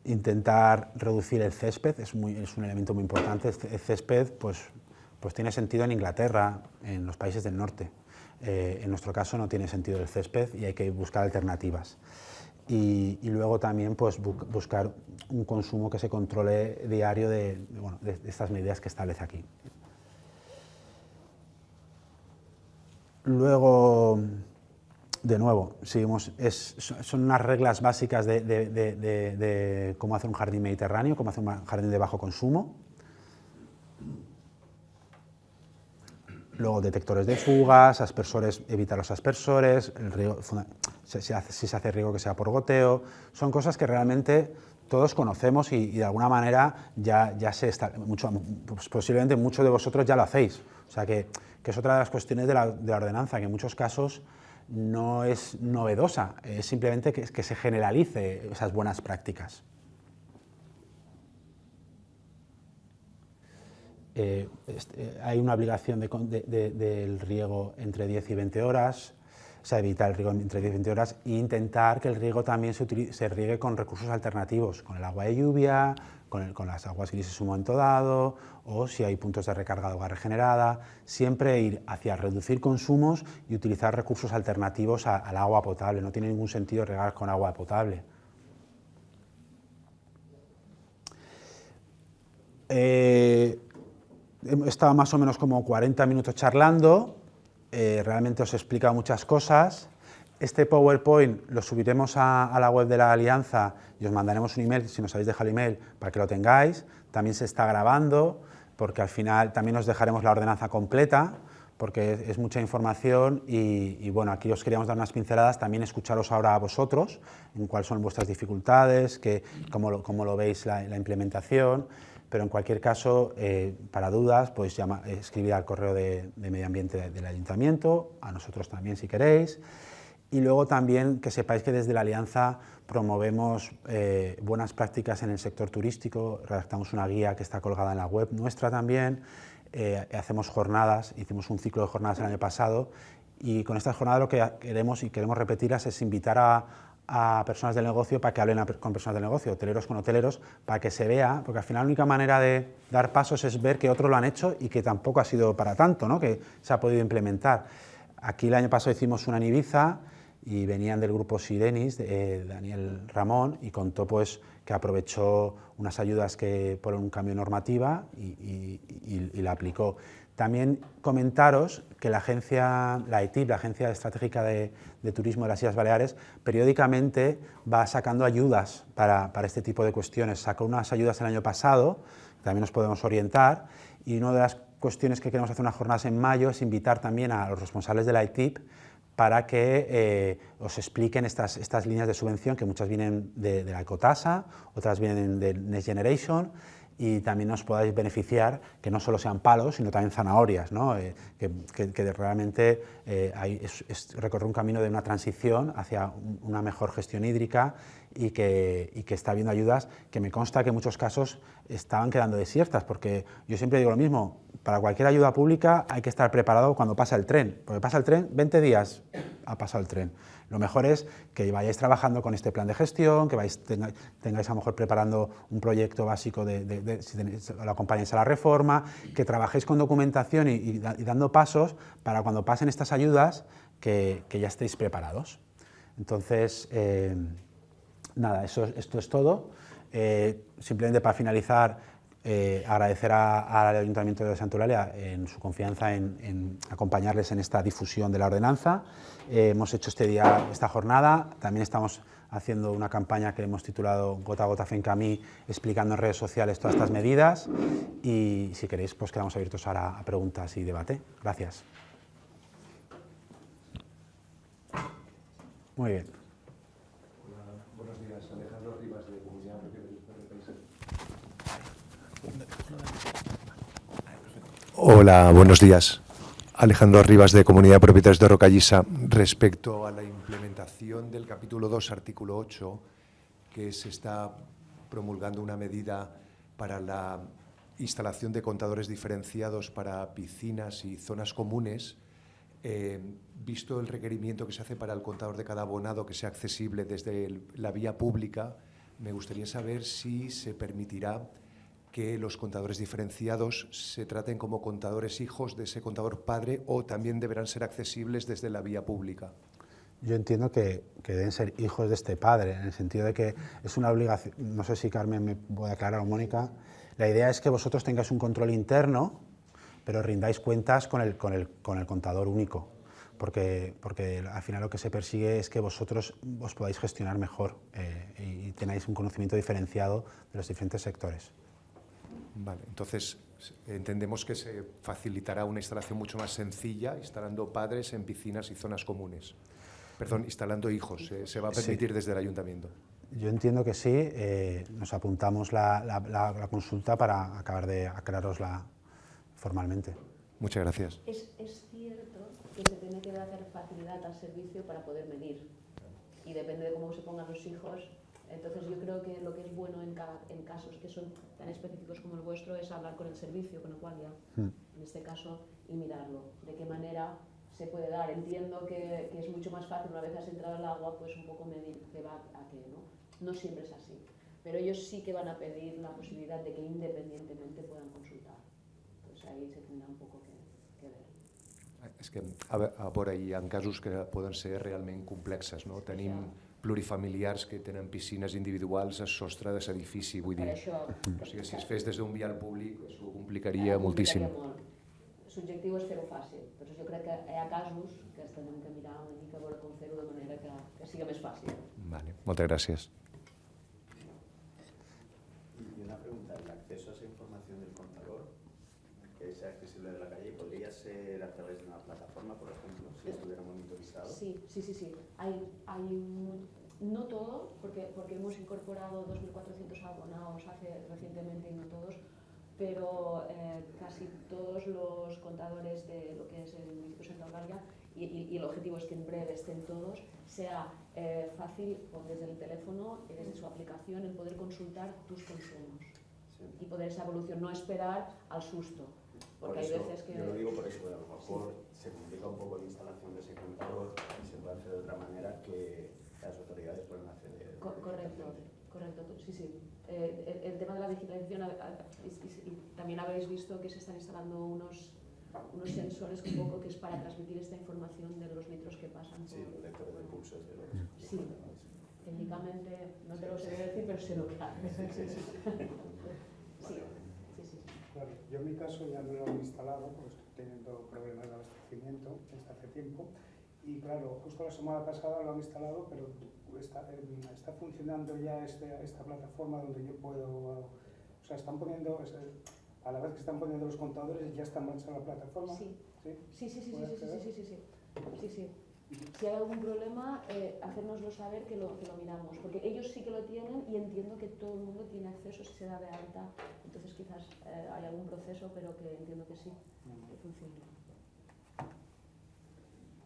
intentar reducir el césped, es un elemento muy importante. El césped pues tiene sentido en Inglaterra, en los países del norte. En nuestro caso no tiene sentido el césped y hay que buscar alternativas. Y luego también pues, buscar un consumo que se controle diario de estas medidas que establece aquí. Luego, de nuevo, seguimos, son unas reglas básicas de cómo hacer un jardín mediterráneo, cómo hacer un jardín de bajo consumo. Luego, detectores de fugas, aspersores, evitar los aspersores, el riego, si se hace riego que sea por goteo. Son cosas que realmente todos conocemos y de alguna manera ya se está, pues posiblemente muchos de vosotros ya lo hacéis. O sea que es otra de las cuestiones de la ordenanza, que en muchos casos no es novedosa, es simplemente que se generalice esas buenas prácticas. Hay una obligación del riego entre 10 y 20 horas, o sea, evitar el riego entre 10 y 20 horas, e intentar que el riego también se riegue con recursos alternativos, con el agua de lluvia, con las aguas grises en un momento dado, o si hay puntos de recarga de agua regenerada. Siempre ir hacia reducir consumos y utilizar recursos alternativos al agua potable. No tiene ningún sentido regar con agua potable. He estado más o menos como 40 minutos charlando, realmente os he explicado muchas cosas. Este PowerPoint lo subiremos a la web de la Alianza y os mandaremos un email, si nos habéis dejado el email, para que lo tengáis. También se está grabando, porque al final también os dejaremos la ordenanza completa, porque es mucha información y bueno, aquí os queríamos dar unas pinceladas, también escucharos ahora a vosotros, en cuáles son vuestras dificultades, cómo lo veis la implementación. Pero en cualquier caso, para dudas, podéis escribir al correo de Medio Ambiente del Ayuntamiento, a nosotros también si queréis. Y luego también que sepáis que desde la Alianza promovemos buenas prácticas en el sector turístico, redactamos una guía que está colgada en la web nuestra también, hacemos jornadas, hicimos un ciclo de jornadas el año pasado, y con estas jornadas lo que queremos repetirlas es invitar a personas del negocio para que hablen con personas del negocio, hoteleros con hoteleros, para que se vea, porque al final la única manera de dar pasos es ver que otros lo han hecho y que tampoco ha sido para tanto, ¿no? Que se ha podido implementar. Aquí el año pasado hicimos una en Ibiza y venían del grupo Sirenis, Daniel Ramón, y contó pues que aprovechó unas ayudas por un cambio de normativa y la aplicó. También comentaros que la ETIP, la Agencia Estratégica de Turismo de las Islas Baleares, periódicamente va sacando ayudas para este tipo de cuestiones. Sacó unas ayudas el año pasado, también nos podemos orientar, y una de las cuestiones que queremos hacer unas jornadas en mayo es invitar también a los responsables de la ETIP para que os expliquen estas líneas de subvención, que muchas vienen de la ecotasa, otras vienen de Next Generation, y también os podáis beneficiar, que no solo sean palos, sino también zanahorias, ¿no? Que realmente es recorrer un camino de una transición hacia una mejor gestión hídrica y que está habiendo ayudas que me consta que en muchos casos estaban quedando desiertas, porque yo siempre digo lo mismo, para cualquier ayuda pública hay que estar preparado cuando pasa el tren, porque pasa el tren, 20 días ha pasado el tren. Lo mejor es que vayáis trabajando con este plan de gestión, que tengáis a lo mejor preparando un proyecto básico si lo acompañáis a la reforma, que trabajéis con documentación y dando pasos para cuando pasen estas ayudas que ya estéis preparados. Entonces, nada, esto es todo. Simplemente para finalizar, agradecer al Ayuntamiento de Santa Eulalia en su confianza en acompañarles en esta difusión de la ordenanza. Hemos hecho esta jornada, también estamos haciendo una campaña que hemos titulado Gota a Gota Fent Camí, explicando en redes sociales todas estas medidas, y si queréis pues quedamos abiertos ahora a preguntas y debate. Gracias. Muy bien. Buenos días, Alejandro Rivas de Comunidad Propietarios de Rocallisa. Hola, buenos días. Alejandro Rivas de Comunidad de Propietarios de Rocallisa. Respecto a la implementación del capítulo 2, artículo 8, que se está promulgando una medida para la instalación de contadores diferenciados para piscinas y zonas comunes, visto el requerimiento que se hace para el contador de cada abonado que sea accesible desde la vía pública, me gustaría saber si se permitirá que los contadores diferenciados se traten como contadores hijos de ese contador padre o también deberán ser accesibles desde la vía pública. Yo entiendo que deben ser hijos de este padre, en el sentido de que es una obligación, no sé si Carmen me puede aclarar o Mónica, la idea es que vosotros tengáis un control interno, pero rindáis cuentas con el contador único, porque al final lo que se persigue es que vosotros os podáis gestionar mejor y tenáis un conocimiento diferenciado de los diferentes sectores. Vale, entonces entendemos que se facilitará una instalación mucho más sencilla, instalando padres en piscinas y zonas comunes. Perdón, instalando hijos, se va a permitir desde el ayuntamiento. Yo entiendo que sí, nos apuntamos la consulta para acabar de aclararosla formalmente. Muchas gracias. Es cierto que se tiene que dar facilidad al servicio para poder medir, y depende de cómo se pongan los hijos. Entonces yo creo que lo que es bueno en casos que son tan específicos como el vuestro es hablar con el servicio, con el cual ya, en este caso, y mirarlo. De qué manera se puede dar. Entiendo que es mucho más fácil una vez has entrado al agua, pues un poco medir qué va a qué, ¿no? No siempre es así. Pero ellos sí que van a pedir la posibilidad de que independientemente puedan consultar. Entonces ahí se tendrá un poco que ver. És que a veure, hi ha casos que poden ser realment complexes, no? Tenim plurifamiliars que tenen piscines individuals a sostre de l'edifici, vull dir, o sigui, si es fes des d'un vial públic això ho complicaria moltíssim. L'objectiu és fer-ho fàcil, però jo crec que hi ha casos que es tenen que mirar una mica a veure com fer-ho de manera que sigui més fàcil. Vale, moltes gràcies. Y una pregunta, ¿el acceso a esa información del contador, que sea accesible de la calle, podría ser a través de una plataforma, por ejemplo, si estuviera monitorizado? Sí. No todo, porque hemos incorporado 2.400 abonados recientemente y no todos, pero casi todos los contadores de lo que es el municipio de Santa Eulalia, y el objetivo es que en breve estén todos, sea fácil desde el teléfono y desde su aplicación el poder consultar tus consumos y poder esa evolución, no esperar al susto. Porque hay veces que... Yo lo digo por eso, a lo mejor se complica un poco la instalación de ese contador y se puede hacer de otra manera que las autoridades pueden acceder. Correcto, sí. El tema de la digitalización, y también habréis visto que se están instalando unos sensores un poco que es para transmitir esta información de los litros que pasan. Sí, los lectores de pulsos de los... Sí, técnicamente no te lo sé decir, pero se lo usa. Sí. Claro, yo en mi caso ya me lo he instalado porque estoy teniendo problemas de abastecimiento desde hace tiempo y claro, justo la semana pasada lo han instalado, pero está funcionando ya esta plataforma donde yo puedo, o sea, están poniendo, a la vez que están poniendo los contadores ya está en marcha la plataforma. Sí. Sí. Si hay algún problema, hacérnoslo saber que lo miramos, porque ellos sí que lo tienen y entiendo que todo el mundo tiene acceso si se da de alta, entonces quizás hay algún proceso, pero que entiendo que sí, que funciona.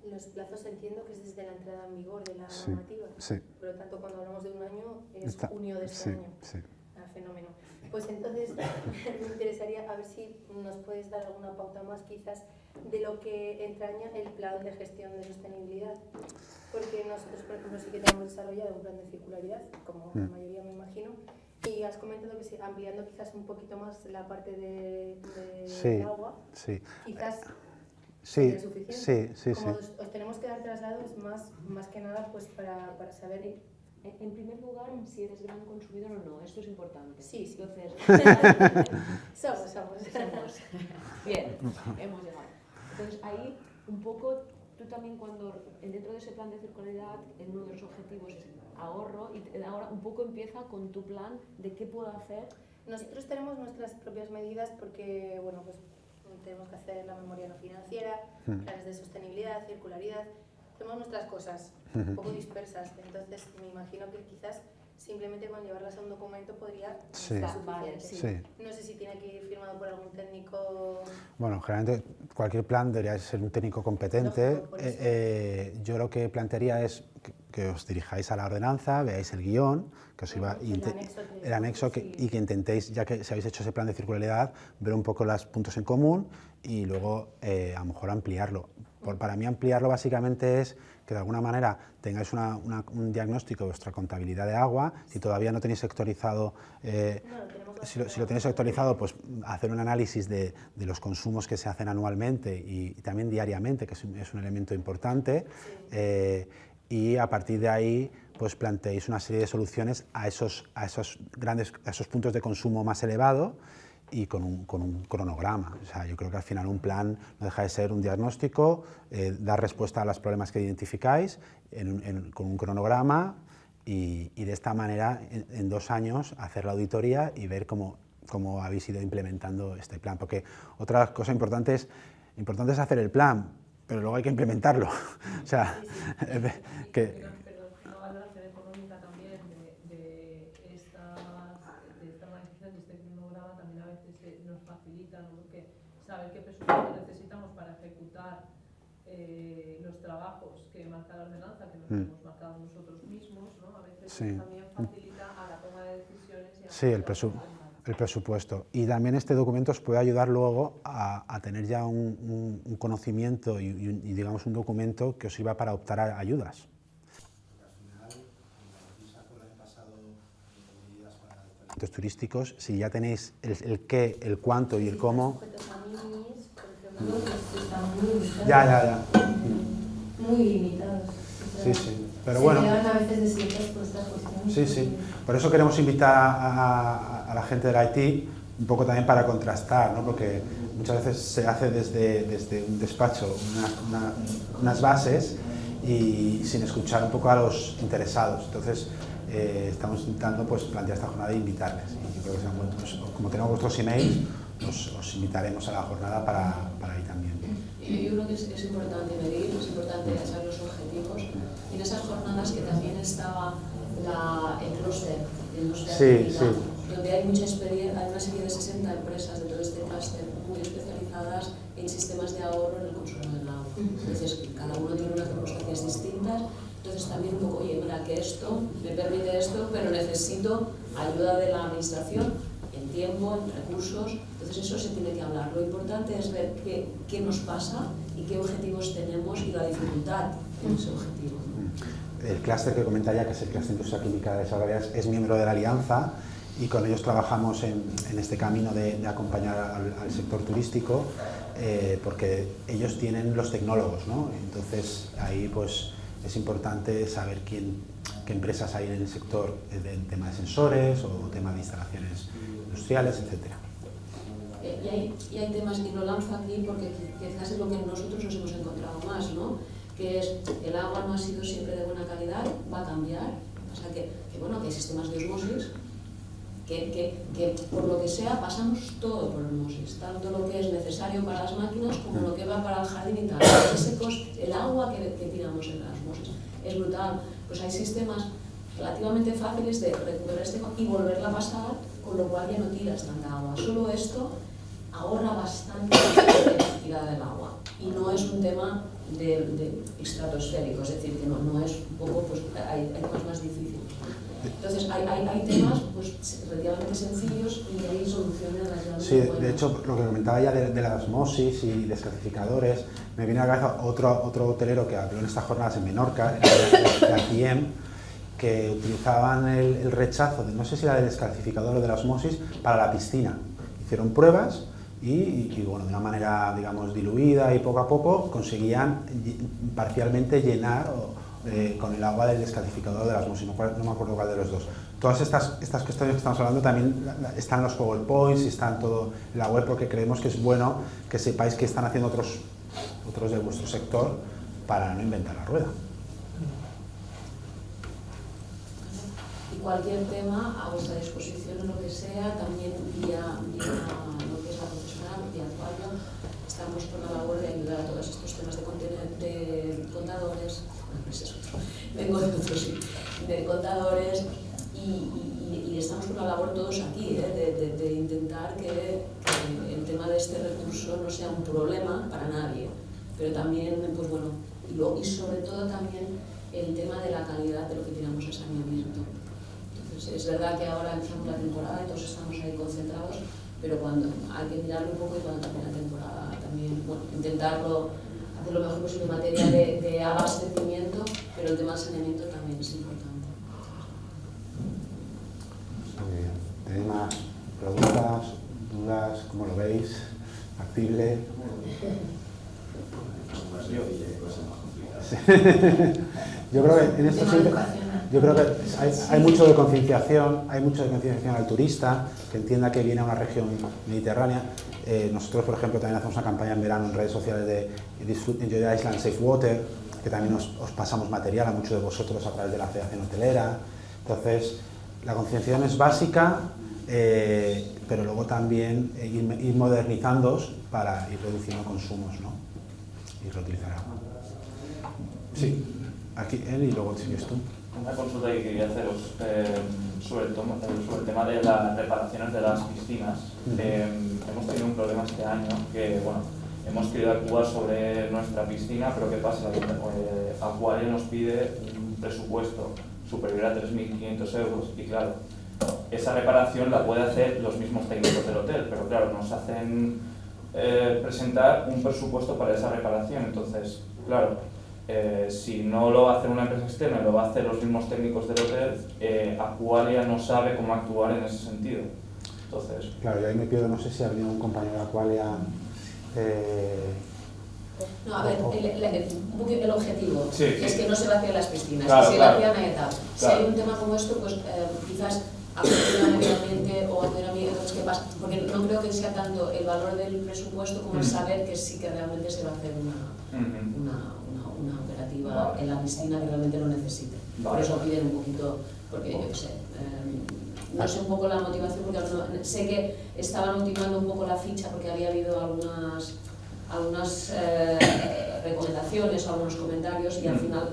Los plazos entiendo que es desde la entrada en vigor de la normativa. Sí. Por lo tanto, cuando hablamos de un año, es junio de este sí, año. Sí. Fenómeno. Pues entonces me interesaría a ver si nos puedes dar alguna pauta más quizás de lo que entraña el plan de gestión de sostenibilidad. Porque nosotros, por ejemplo, sí que tenemos desarrollado un plan de circularidad, como la mayoría me imagino, y has comentado que ampliando quizás un poquito más la parte del agua, quizás Sí, ¿es suficiente? sí. Como os tenemos que dar traslados más que nada pues para saber... En primer lugar, si eres gran consumidor o no, esto es importante. Sí. Entonces, somos. Bien, hemos llegado. Entonces, ahí un poco, tú también cuando dentro de ese plan de circularidad, en uno de los objetivos es ahorro, y ahora un poco empieza con tu plan de qué puedo hacer. Nosotros tenemos nuestras propias medidas porque, bueno, pues tenemos que hacer la memoria no financiera, planes de sostenibilidad, circularidad, tenemos nuestras cosas un poco dispersas, entonces me imagino que quizás simplemente con llevarlas a un documento podría ser suficiente. No sé si tiene que ir firmado por algún técnico. Bueno, generalmente cualquier plan debería ser un técnico competente. Yo lo que plantearía es que os dirijáis a la ordenanza, veáis el guión, que os iba el anexo y que intentéis, ya que si habéis hecho ese plan de circularidad, ver un poco los puntos en común y luego a lo mejor ampliarlo. Para mí ampliarlo básicamente es que de alguna manera tengáis un diagnóstico de vuestra contabilidad de agua. Si todavía no tenéis sectorizado, si lo tenéis sectorizado, pues hacer un análisis de los consumos que se hacen anualmente y también diariamente, que es un elemento importante, y a partir de ahí pues planteéis una serie de soluciones a esos puntos de consumo más elevado y con un cronograma. O sea, yo creo que al final un plan no deja de ser un diagnóstico, dar respuesta a los problemas que identificáis con un cronograma y de esta manera en 2 años hacer la auditoría y ver cómo habéis ido implementando este plan. Porque otra cosa importante es hacer el plan, pero luego hay que implementarlo. O sea, que... Saber qué presupuesto necesitamos para ejecutar los trabajos que marca la ordenanza, que nos hemos marcado nosotros mismos, ¿no? A veces también facilita a la toma de decisiones. Y el presupuesto. Y también este documento os puede ayudar luego a tener ya un conocimiento y digamos un documento que os sirva para optar a ayudas. Turísticos, si ya tenéis el qué, el cuánto y el cómo. Ya. Muy limitados. Sí. Pero bueno. Se llevan a veces desiertos por estas cuestiones. Sí. Por eso queremos invitar a la gente del IT un poco también para contrastar, ¿no? Porque muchas veces se hace desde un despacho unas bases y sin escuchar un poco a los interesados. Entonces, estamos intentando pues, plantear esta jornada e invitarles. Y yo creo que pues, como tenemos vuestros emails, os invitaremos a la jornada para ir también. Yo creo que es importante medir, es importante saber los objetivos. Y en esas jornadas que también estaba el clúster, donde hay mucha experiencia, hay una serie de 60 empresas dentro de este clúster muy especializadas en sistemas de ahorro en el consumo del agua. Entonces, cada uno tiene unas circunstancias distintas. Entonces también un poco, oye, mira que esto me permite esto, pero necesito ayuda de la administración en tiempo, en recursos. Entonces eso se tiene que hablar. Lo importante es ver qué nos pasa y qué objetivos tenemos y la dificultad en ese objetivo. El clúster que comenta ya, que es el clúster de industria química de Salvavidas, es miembro de la Alianza y con ellos trabajamos en este camino de acompañar al sector turístico porque ellos tienen los tecnólogos, ¿no? Entonces ahí pues es importante saber qué empresas hay en el sector del tema de sensores o tema de instalaciones industriales, etcétera. Y hay temas, y lo lanzo aquí porque quizás es lo que nosotros nos hemos encontrado más, ¿no? Que es, el agua no ha sido siempre de buena calidad, va a cambiar. O sea que bueno, que hay sistemas de osmosis, que por lo que sea pasamos todo por osmosis, tanto lo que es necesario para las máquinas como lo que va para el jardín y tal. El agua que tiramos en la osmosis es brutal. Pues hay sistemas relativamente fáciles de recuperar y volverla a pasar, con lo cual ya no tiras tanta agua. Solo esto ahorra bastante la tirada del agua y no es un tema de estratosférico, es decir, que no es un poco, pues hay temas más difíciles. Entonces hay temas pues relativamente sencillos y hay soluciones relativamente Sí, buenas. de hecho, lo que comentaba ya de la osmosis y desclasificadores, me viene a la cabeza otro hotelero que habló en estas jornadas en Menorca, la CIEM, que utilizaban el rechazo, no sé si era del desclasificador o de la osmosis, para la piscina. Hicieron pruebas y bueno, de una manera, digamos, diluida y poco a poco conseguían parcialmente llenar con el agua del desclasificador de la osmosis, no me acuerdo cuál de los dos. Todas estas cuestiones que estamos hablando también están en los PowerPoints y están todo en la web porque creemos que es bueno que sepáis que están haciendo otros de vuestro sector para no inventar la rueda. Y cualquier tema a vuestra disposición en lo que sea, también vía lo que es la profesional, vía Aqualia. Estamos con la labor de ayudar a todos estos temas de contadores, vengo de otro sí, de contadores y estamos con la labor todos aquí, de intentar que el tema de este recurso no sea un problema para nadie, pero también, pues bueno, y sobre todo también el tema de la calidad de lo que tiramos a saneamiento. Entonces, es verdad que ahora empezamos la temporada y todos estamos ahí concentrados, pero cuando hay que mirarlo un poco y cuando termina la temporada también, bueno, intentarlo hacer lo mejor posible en materia de abastecimiento, pero el tema del saneamiento también es importante. Muy bien. ¿Tenéis más preguntas, dudas? ¿Cómo lo veis? ¿Factible? Yo creo que en esto siempre, yo creo que hay mucho de concienciación, al turista que entienda que viene a una región mediterránea. Nosotros, por ejemplo, también hacemos una campaña en verano en redes sociales de Enjoy the Island, Safe Water, que también os pasamos material a muchos de vosotros a través de la Federación Hotelera. Entonces, la concienciación es básica, pero luego también ir modernizándoos para ir reduciendo consumos, ¿no? Y reutilizar agua. Sí, aquí él y luego sigues tú. Una consulta que quería haceros sobre el tema de las reparaciones de las piscinas. Hemos tenido un problema este año que, bueno, hemos querido actuar sobre nuestra piscina, pero ¿qué pasa? Aqualia nos pide un presupuesto superior a 3.500 euros y claro, esa reparación la puede hacer los mismos técnicos del hotel, pero claro, nos hacen presentar un presupuesto para esa reparación. Entonces, claro, si no lo va a hacer una empresa externa, lo va a hacer los mismos técnicos del hotel, Aqualia no sabe cómo actuar en ese sentido. Entonces, claro, yo ahí me pierdo, no sé si ha venido un compañero de Aqualia. No, a ver, el objetivo sí, es que no se vacíen las piscinas, claro, que se claro, vacían a etapa. Si hay un tema como esto, pues quizás acudir al medio ambiente o acudir a amigos, ¿qué pasa? Porque no creo que sea tanto el valor del presupuesto como el saber que sí que realmente se va a hacer una operativa en la piscina que realmente lo necesite. Por eso piden un poquito, porque yo qué sé, no sé un poco la motivación, porque sé que estaban ultimando un poco la ficha porque había habido algunas recomendaciones o algunos comentarios y al final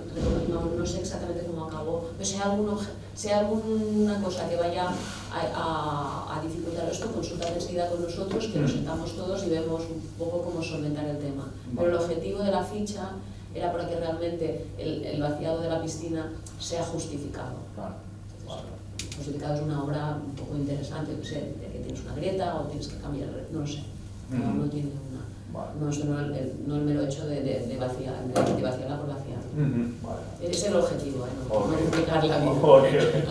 no sé exactamente cómo acabó, pero si hay alguna cosa que vaya a dificultar esto, consultad enseguida con nosotros, que nos sentamos todos y vemos un poco cómo solventar el tema. Pero el objetivo de la ficha era para que realmente el vaciado de la piscina sea justificado. Justificado es una obra un poco interesante, no sé, de que tienes una grieta o tienes que cambiar, no lo sé, cada uno tiene una. No el mero hecho de vaciarla por vaciar. Vale. Es el objetivo, no Okay. complicar la vida. Okay.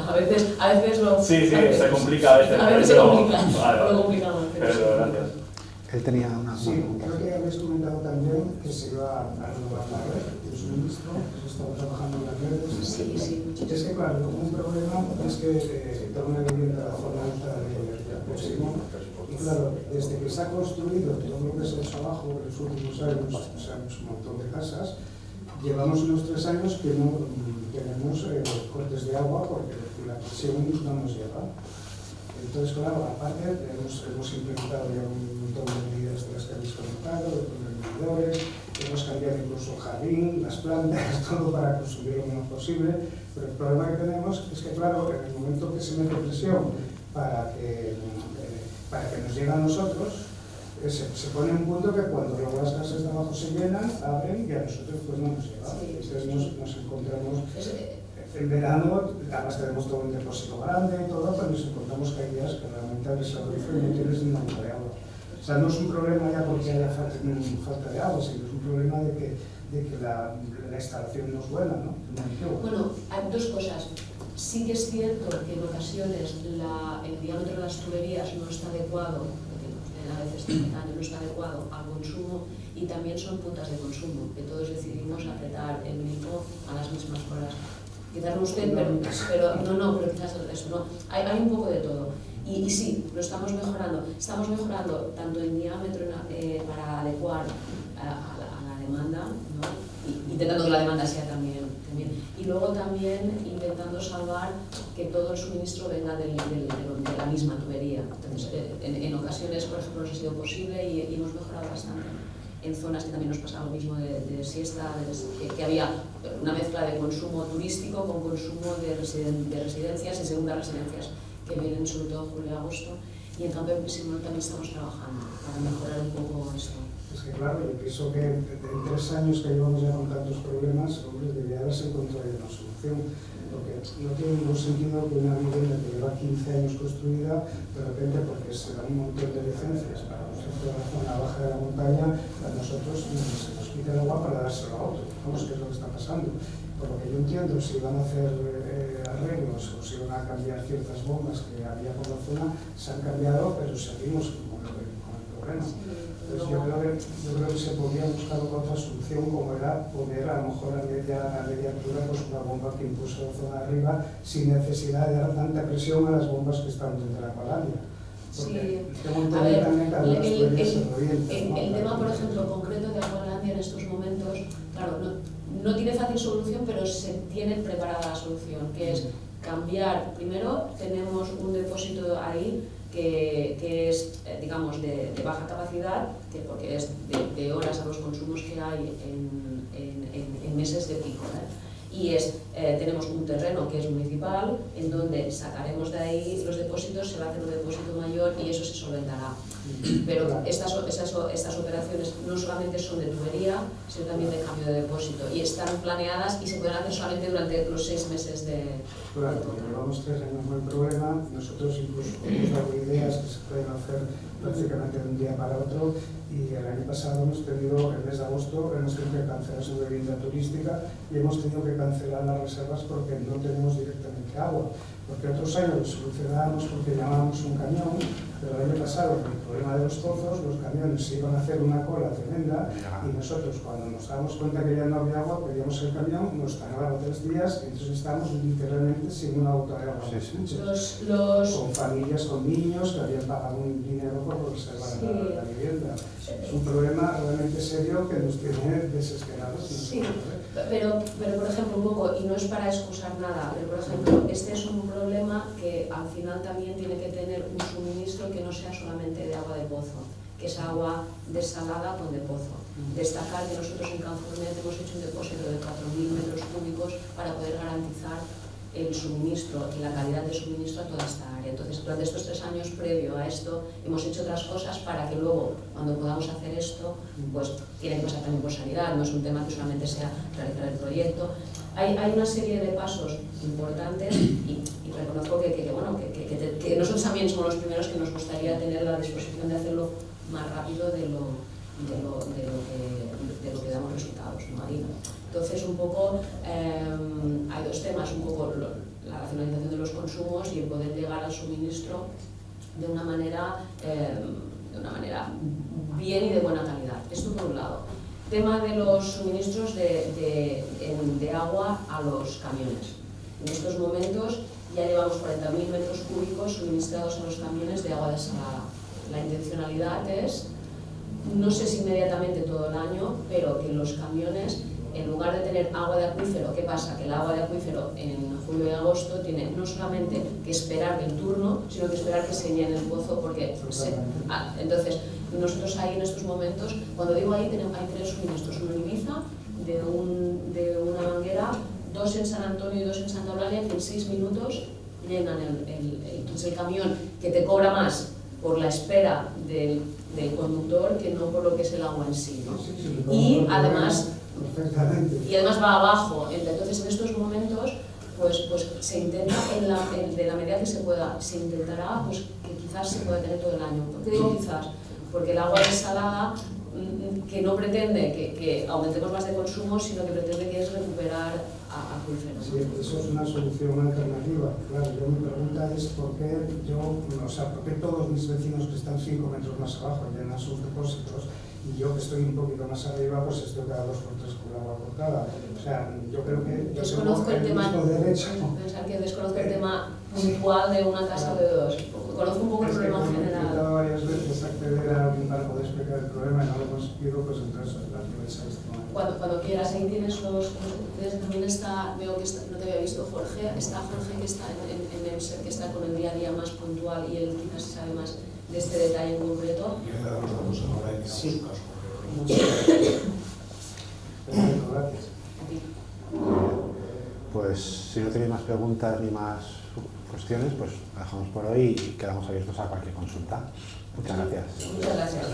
A veces lo... Sí, se complica a veces. A veces se complica, Vale. lo complicamos. Pero gracias. Él tenía una Sí, pregunta. creo que habéis comentado también que se iba a renovar la red de suministro, que se estaba trabajando en las redes. Sí. Es que claro, un problema es que toda una vivienda zona alta de próximo, y claro, desde que se ha construido todo lo que se ha hecho abajo en los últimos años, o sea, un montón de casas, llevamos unos 3 años que no tenemos cortes de agua porque la presión no nos llega. Entonces, claro, aparte hemos implementado ya un montón de medidas de las que habéis comentado, de poner medidores, hemos cambiado incluso el jardín, las plantas, todo para consumir lo menos posible, pero el problema que tenemos es que, claro, en el momento que se mete presión para que nos llegue a nosotros, se pone un punto que cuando luego las casas de abajo se llenan, abren y a nosotros pues no nos llega. Entonces nos encontramos... En verano, además tenemos todo un depósito grande y todo, pero nos encontramos que hay días que realmente abres el grifo y no tienes ni una gota de agua. O sea, no es un problema ya porque haya falta de agua, sino es un problema de que la instalación no es buena, ¿no? Bueno, hay 2 cosas. Sí que es cierto que en ocasiones el diámetro de las tuberías no está adecuado, porque a veces no está adecuado al consumo, y también son puntas de consumo, que todos decidimos apretar el grifo a las mismas horas. Quizás no usted, pero quizás eso no. Hay un poco de todo. Y sí, lo estamos mejorando. Estamos mejorando tanto en diámetro para adecuar a la demanda, ¿no? Intentando que la demanda sea también. Y luego también intentando salvar que todo el suministro venga de la misma tubería. Entonces, en ocasiones, por ejemplo, no ha sido posible y hemos mejorado bastante. En zonas que también nos pasaba lo mismo de siesta, que había una mezcla de consumo turístico con consumo de residencias y segundas residencias que vienen sobre todo en julio y agosto, y en cambio en Pisimón también estamos trabajando para mejorar un poco esto. Es que claro, yo pienso que en 3 años que llevamos ya con tantos problemas, hombre, debería haberse encontrado ya una solución. Porque no tiene ningún sentido que una vivienda que lleva 15 años construida, de repente, porque se dan un montón de licencias para un sector de la zona baja de la montaña, a nosotros se nos quita el agua para dárselo a otro. Vamos, que es lo que está pasando. Por lo que yo entiendo, si van a hacer arreglos o si van a cambiar ciertas bombas que había por la zona, se han cambiado, pero seguimos con el problema. Entonces yo creo que se podría buscar otra solución, como era poner a lo mejor a media altura pues una bomba que impuso la zona arriba sin necesidad de dar tanta presión a las bombas que están dentro de la Paladia. Sí, a ver, el tema, por ejemplo, concreto de Aqualandia en estos momentos, claro, no tiene fácil solución, pero se tiene preparada la solución, que es cambiar. Primero tenemos un depósito ahí que es, digamos, de baja capacidad, porque es de horas a los consumos que hay en meses de pico, y tenemos un terreno que es municipal, en donde sacaremos de ahí los depósitos, se va a hacer un depósito mayor y eso se solventará. Pero estas operaciones no solamente son de tubería, sino también de cambio de depósito, y están planeadas y se pueden hacer solamente durante los 6 meses de... Claro, porque llevamos 3 años con el problema, nosotros incluso hemos dado ideas que se pueden hacer prácticamente de un día para otro, y el año pasado hemos tenido, el mes de agosto, hemos tenido que cancelar su vivienda turística y hemos tenido que cancelar las reservas porque no tenemos directamente agua. Porque otros años lo solucionábamos porque llamábamos un camión, pero el año pasado, con el problema de los pozos, los camiones se iban a hacer una cola tremenda y nosotros, cuando nos dábamos cuenta que ya no había agua, pedíamos el camión, nos tardaba 3 días y entonces estábamos literalmente sin una gota de agua. Con familias, con niños que habían pagado un dinero por reservar la vivienda. Es un problema realmente serio que nos tiene desesperados. Sí, pero por ejemplo, un poco, y no es para excusar nada, pero por ejemplo, este es un problema que al final también tiene que tener un suministro que no sea solamente de agua de pozo, que es agua desalada con de pozo. Destacar que nosotros en Canfurnet hemos hecho un depósito de 4.000 metros cúbicos para poder garantizar el suministro y la calidad de suministro a toda esta área. Entonces, durante estos 3 años previo a esto, hemos hecho otras cosas para que luego, cuando podamos hacer esto, pues tiene que pasar también por sanidad, no es un tema que solamente sea realizar el proyecto. Hay una serie de pasos importantes y reconozco que nosotros también somos los primeros que nos gustaría tener la disposición de hacerlo más rápido de de lo que damos resultados, ¿no? Ahí, ¿no? Entonces, un poco, hay dos temas, un poco la racionalización de los consumos y el poder llegar al suministro de una manera bien y de buena calidad. Esto por un lado. Tema de los suministros de agua a los camiones. En estos momentos ya llevamos 40.000 metros cúbicos suministrados a los camiones de agua desalada. La intencionalidad es, no sé si inmediatamente todo el año, pero que los camiones, en lugar de tener agua de acuífero, ¿qué pasa? Que el agua de acuífero en julio y agosto tiene no solamente que esperar el turno, sino que esperar que se llene el pozo, porque entonces nosotros ahí en estos momentos, cuando digo ahí, hay 3 suministros, uno en Ibiza, de una manguera, 2 en San Antonio y 2 en Santa Eulalia, que en 6 minutos llenan entonces el camión, que te cobra más por la espera del conductor que no por lo que es el agua en sí, ¿no? Y además va abajo. Entonces, en estos momentos, pues se intenta, de la medida que se pueda, se intentará pues, que quizás se pueda tener todo el año. ¿Por qué digo quizás? Porque el agua desalada, que no pretende que aumentemos más de consumo, sino que pretende que es recuperar acuíferos. Sí, eso es una solución alternativa. Claro, mi pregunta es por qué por qué todos mis vecinos que están 5 metros más abajo llenan sus depósitos y yo que estoy un poquito más arriba, pues estoy cada 2 por 3 con agua cortada. O sea, yo creo que yo desconozco el tema, mismo derecho. Pensar que desconozco el tema puntual de una casa o de 2. Conozco un poco el problema general. He intentado varias veces acceder a alguien para poder explicar el problema y no lo he conseguido, pues entonces la prioridad es esto. Cuando quieras, ahí tienes también está, veo que está, no te había visto Jorge, está Jorge que está en el ser, que está con el día a día más puntual y él quizás sabe más de este detalle en concreto. Sí. Muchas gracias. Gracias. Pues si no tenéis más preguntas ni más cuestiones, pues la dejamos por hoy y quedamos abiertos a cualquier consulta. Muchas gracias. Muchas gracias.